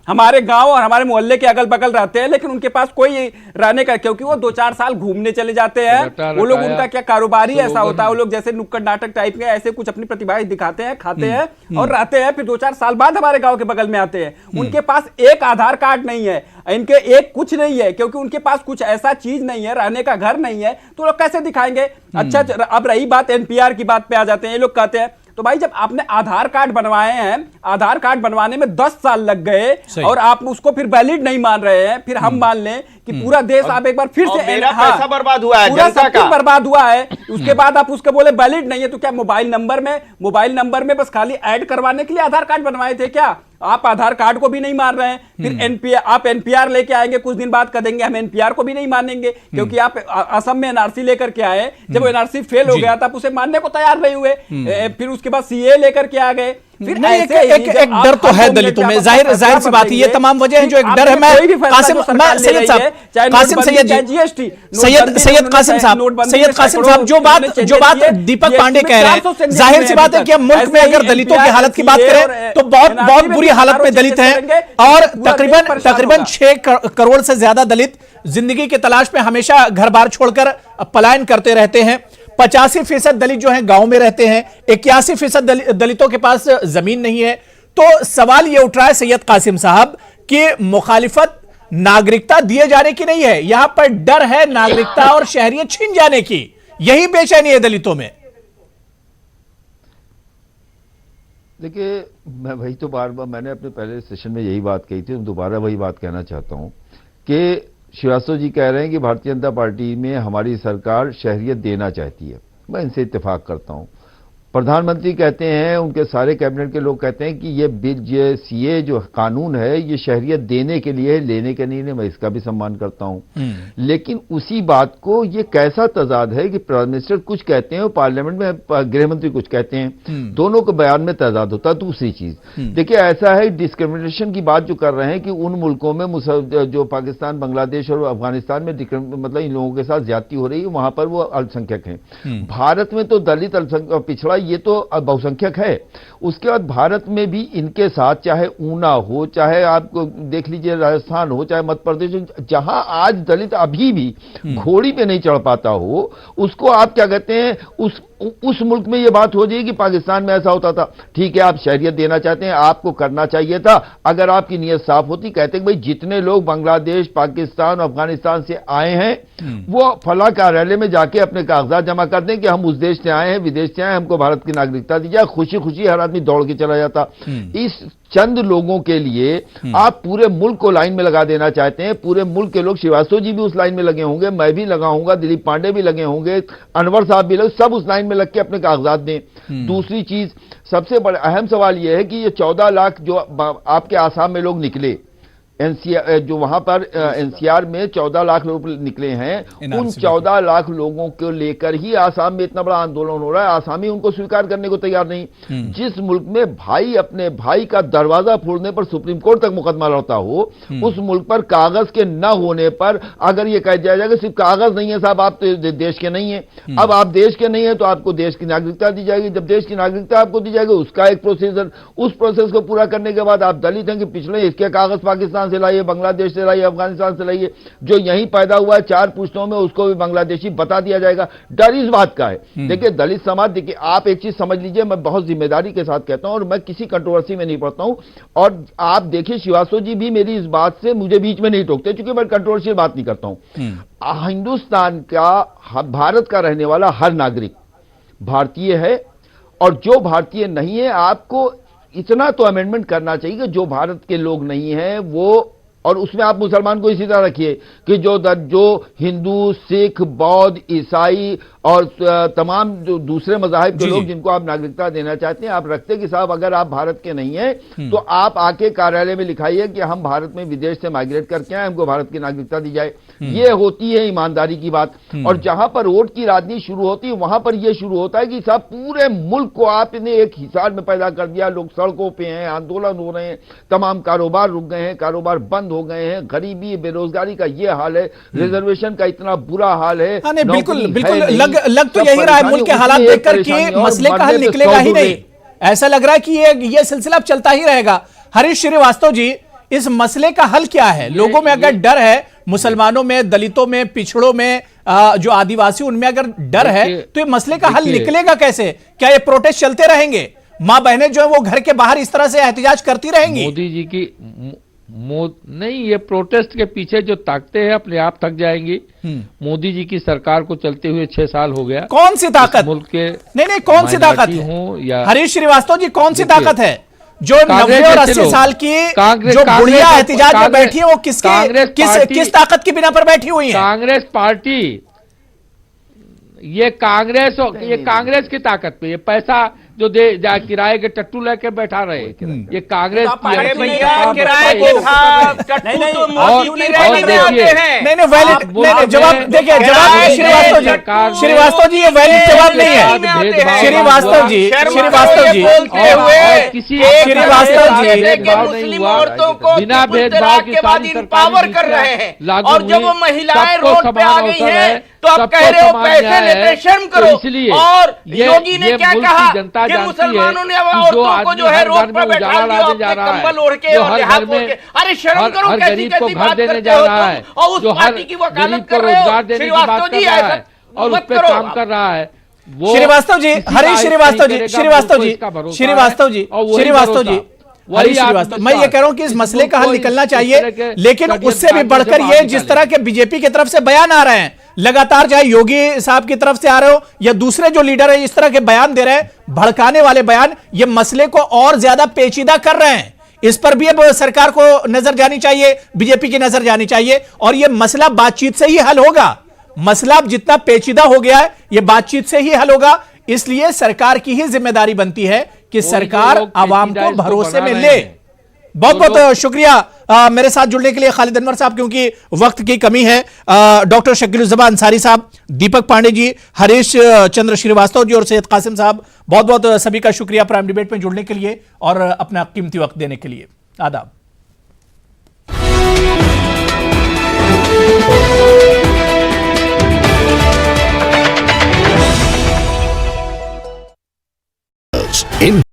हमारे गांव और हमारे मोहल्ले के अगल बगल रहते हैं, लेकिन उनके पास कोई रहने का, क्योंकि वो 2-4 साल घूमने चले जाते हैं। वो लोग, उनका क्या कारोबारी ऐसा होता है, वो लोग जैसे नुक्कड़ नाटक टाइप के ऐसे कुछ अपनी प्रतिभाएं दिखाते हैं, खाते हैं और रहते हैं, फिर 2-4 साल बाद हमारे गाँव के बगल में आते हैं। उनके पास एक आधार कार्ड नहीं है, इनके एक कुछ नहीं है, क्योंकि उनके पास कुछ ऐसा चीज नहीं है, रहने का घर नहीं है, तो लोग कैसे दिखाएंगे? अच्छा, अब रही बात एनपीआर की, बात पे आ जाते हैं। ये लोग कहते हैं, तो भाई जब आपने आधार कार्ड बनवाए हैं, आधार कार्ड बनवाने में 10 साल लग गए और आप उसको फिर वैलिड नहीं मान रहे हैं, फिर हम मान लें कि पूरा देश आप एक बार फिर से पैसा बर्बाद हुआ है, पूरा सब कुछ बर्बाद हुआ है, उसके बाद आप उसको बोले वैलिड नहीं है, तो क्या मोबाइल नंबर में बस खाली ऐड करवाने के लिए आधार कार्ड बनवाए थे क्या? आप आधार कार्ड को भी नहीं मान रहे हैं। फिर आप एनपीआर लेके आएंगे, कुछ दिन बाद कह देंगे हम एनपीआर को भी नहीं मानेंगे, क्योंकि आप असम में एनआरसी लेकर के आए, जब एनआरसी फेल हो गया था आप उसे मानने को तैयार नहीं हुए। फिर उसके बाद सीए लेकर के आ गए। फिर एक डर तो है दलितों में, जाहिर सी बात है, ये तमाम वजह है जो एक डर है। मैं सैयद कासिम साहब जो बात दीपक पांडे कह रहे हैं, जाहिर सी बात है कि हम मुल्क में अगर दलितों की हालत की बात करें तो बहुत बुरी हालत में दलित हैं, और तकरीबन 6 करोड़ से ज्यादा दलित जिंदगी की तलाश में हमेशा घर बार छोड़कर पलायन करते रहते हैं। 85% दलित जो हैं गांव में रहते हैं, 81% दलितों के पास जमीन नहीं है। तो सवाल यह उठ रहा है सैयद कासिम साहब कि मुखालिफत नागरिकता दिए जाने की नहीं है, यहां पर डर है नागरिकता और शहरियत छीन जाने की, यही बेचैनी है दलितों में। देखिए, मैं वही तो बार बार मैंने अपने पहले सेशन में यही बात कही थी, दोबारा वही बात कहना चाहता हूं कि श्रीवास्तव जी कह रहे हैं कि भारतीय जनता पार्टी में हमारी सरकार शहरियत देना चाहती है। मैं इनसे इत्तेफाक करता हूं। प्रधानमंत्री कहते हैं, उनके सारे कैबिनेट के लोग कहते हैं कि ये बिल, ये सीए जो कानून है ये शहरियत देने के लिए, लेने के नहीं है। मैं इसका भी सम्मान करता हूं, लेकिन उसी बात को ये कैसा तजाद है कि प्राइम मिनिस्टर कुछ कहते हैं और पार्लियामेंट में गृह मंत्री कुछ कहते हैं, दोनों के बयान में तजाद होता है। दूसरी चीज देखिए, ऐसा है डिस्क्रिमिनेशन की बात जो कर रहे हैं कि उन मुल्कों में जो पाकिस्तान, बांग्लादेश और अफगानिस्तान में मतलब इन लोगों के साथ ज्यादती हो रही है, वहां पर वो अल्पसंख्यक हैं। भारत में तो दलित पिछड़ा ये तो बहुसंख्यक है। उसके बाद भारत में भी इनके साथ, चाहे ऊना हो, चाहे आपको देख लीजिए राजस्थान हो, चाहे मध्य प्रदेश हो, जहां आज दलित अभी भी घोड़ी पे नहीं चढ़ पाता हो, उसको आप क्या कहते हैं, उस मुल्क में ये बात हो जाएगी कि पाकिस्तान में ऐसा होता था। ठीक है, आप शहरियत देना चाहते हैं, आपको करना चाहिए था अगर आपकी नीयत साफ होती। कहते हैं भाई जितने लोग बांग्लादेश, पाकिस्तान, अफगानिस्तान से आए हैं वो फला कार्यालय में जाके अपने कागजात जमा कर दें कि हम उस देश से आए हैं, विदेश से आए, हमको भारत की नागरिकता दी जाए। खुशी खुशी हर आदमी दौड़ के चला जाता। इस चंद लोगों के लिए आप पूरे मुल्क को लाइन में लगा देना चाहते हैं। पूरे मुल्क के लोग, श्रीवास्तव जी भी उस लाइन में लगे होंगे, मैं भी लगा हूंगा, दिलीप पांडे भी लगे होंगे, अनवर साहब भी लगे, सब उस लाइन में लग के अपने कागजात दें। दूसरी चीज, सबसे बड़ा अहम सवाल यह है कि ये 14 लाख जो आपके आसाम में लोग निकले, एनसीआर जो वहां पर एनसीआर में 14 लाख लोग निकले हैं, उन 14 लाख लोगों को लेकर ही आसाम में इतना बड़ा आंदोलन हो रहा है। आसामी उनको स्वीकार करने को तैयार नहीं। जिस मुल्क में भाई अपने भाई का दरवाजा फोड़ने पर सुप्रीम कोर्ट तक मुकदमा लड़ता हो, उस मुल्क पर कागज के न होने पर अगर यह कह दिया जाएगा सिर्फ कागज नहीं है साहब, आप तो देश के नहीं है, अब आप देश के नहीं है तो आपको देश की नागरिकता दी जाएगी। जब देश की नागरिकता आपको दी जाएगी, उसका एक प्रोसीजर, उस प्रोसेस को पूरा करने के बाद आप दलित हैं कि पिछले इसके कागज पाकिस्तान से लाइए, बांग्लादेश से लाइए, अफगानिस्तान से लाइए, जो यहीं पैदा हुआ है 4 पुश्तों में उसको भी बांग्लादेशी बता दिया जाएगा। डर इस बात का है। देखिए दलित समाज, देखिए आप एक चीज समझ लीजिए, मैं बहुत जिम्मेदारी के साथ कहता हूं और मैं किसी कंट्रोवर्सी में नहीं पड़ता हूं। और आप देखिए श्रीवास्तव जी भी मेरी इस बात से मुझे बीच में नहीं टोकते, क्योंकि मैं कंट्रोवर्शियल बात नहीं करता हूं। हिंदुस्तान का, भारत का रहने वाला हर नागरिक भारतीय है, और जो भारतीय नहीं है आपको इतना तो अमेंडमेंट करना चाहिए कि जो भारत के लोग नहीं हैं वो, और उसमें आप मुसलमान को इसी तरह रखिए कि जो हिंदू, सिख, बौद्ध, ईसाई और तमाम जो दूसरे मज़ाहिब के लोग जिनको आप नागरिकता देना चाहते हैं, आप रखते कि साहब अगर आप भारत के नहीं हैं तो आप आके कार्यालय में लिखाइए कि हम भारत में विदेश से माइग्रेट करके आए, हमको भारत की नागरिकता दी जाए। ये होती है ईमानदारी की बात। और जहां पर वोट की राजनीति शुरू होती है वहां पर यह शुरू होता है कि साहब पूरे मुल्क को आपने एक हिसाब में पैदा कर दिया, लोग सड़कों पे हैं, आंदोलन हो रहे हैं, तमाम कारोबार रुक गए हैं, कारोबार बंद हो गए हैं, गरीबी बेरोजगारी का ये हाल है, रिजर्वेशन का इतना बुरा हाल है। बिल्कुल बिल्कुल लग तो यही रहा है मुल्क के हालात देखकर कि मसले का हल निकलेगा ही नहीं। ऐसा लग रहा है कि ये सिलसिला चलता ही रहेगा। हरीश श्रीवास्तव जी, इस मसले का हल क्या है? लोगों में अगर डर है, मुसलमानों में, दलितों में, पिछड़ों में, जो आदिवासी, उनमें अगर डर है तो ये मसले का हल निकलेगा कैसे? क्या ये प्रोटेस्ट चलते रहेंगे? मां बहनें जो है वो घर के बाहर इस तरह से एहतजाज करती रहेंगी? मोदी जी की नहीं, ये प्रोटेस्ट के पीछे जो ताकतें हैं अपने आप थक जाएंगी। मोदी जी की सरकार को चलते हुए 6 साल हो गया। कौन सी ताकत? मुल्क के नहीं कौन सी ताकत है? हरीश श्रीवास्तव जी, कौन सी ताकत है जो 90 और 80 साल की जो बुढ़िया एहतजाज में बैठी है, वो किस ताकत की बिना पर बैठी हुई है? कांग्रेस पार्टी, ये कांग्रेस की ताकत पे, ये पैसा जो किराए के टट्टू लेके बैठा रहे, ये कांग्रेस जवाब देखिए, श्रीवास्तव जी ये वैलिड जवाब नहीं है। श्रीवास्तव जी मुस्लिम औरतों को बिना भेदभाव के बाद इम्पावर कर रहे हैं, और जब वो महिलाएं रोड पे आ गई हैं तो आप कह रहे हो पैसे लेते, शर्म करो। और योगी ने क्या कहा कि मुसलमानों ने औरतों को जो है रोड पर बैठा दिया, कंबल ओढ़ के और हाथ मोड़ के। अरे शर्म करो, कैसी कैसी बात करते हो तुम, और उस पार्टी की वकालत कर रहे हो। श्रीवास्तव जी ऐसा और उस पर काम कर रहा है श्रीवास्तव जी, हरीश श्रीवास्तव जी, मैं ये कह रहा हूं कि इस मसले का हल निकलना चाहिए, लेकिन उससे भी बढ़कर ये जिस तरह के बीजेपी की तरफ से बयान आ रहे हैं लगातार, चाहे योगी साहब की तरफ से आ रहे हो या दूसरे जो लीडर है, इस तरह के बयान दे रहे हैं, भड़काने वाले बयान, ये मसले को और ज्यादा पेचीदा कर रहे हैं। इस पर भी अब सरकार को नजर जानी चाहिए, बीजेपी की नजर जानी चाहिए, और यह मसला बातचीत से ही हल होगा। मसला अब जितना पेचीदा हो गया है, यह बातचीत से ही हल होगा। इसलिए सरकार की ही जिम्मेदारी बनती है कि सरकार आवाम को भरोसे में ले। बहुत बहुत शुक्रिया मेरे साथ जुड़ने के लिए खालिद अनवर साहब, क्योंकि वक्त की कमी है। डॉक्टर शकीलुज़्ज़मा अंसारी साहब, दीपक पांडे जी, हरीश चंद्र श्रीवास्तव जी और सैयद कासिम साहब, बहुत बहुत सभी का शुक्रिया प्राइम डिबेट में जुड़ने के लिए और अपना कीमती वक्त देने के लिए। आदाब। इन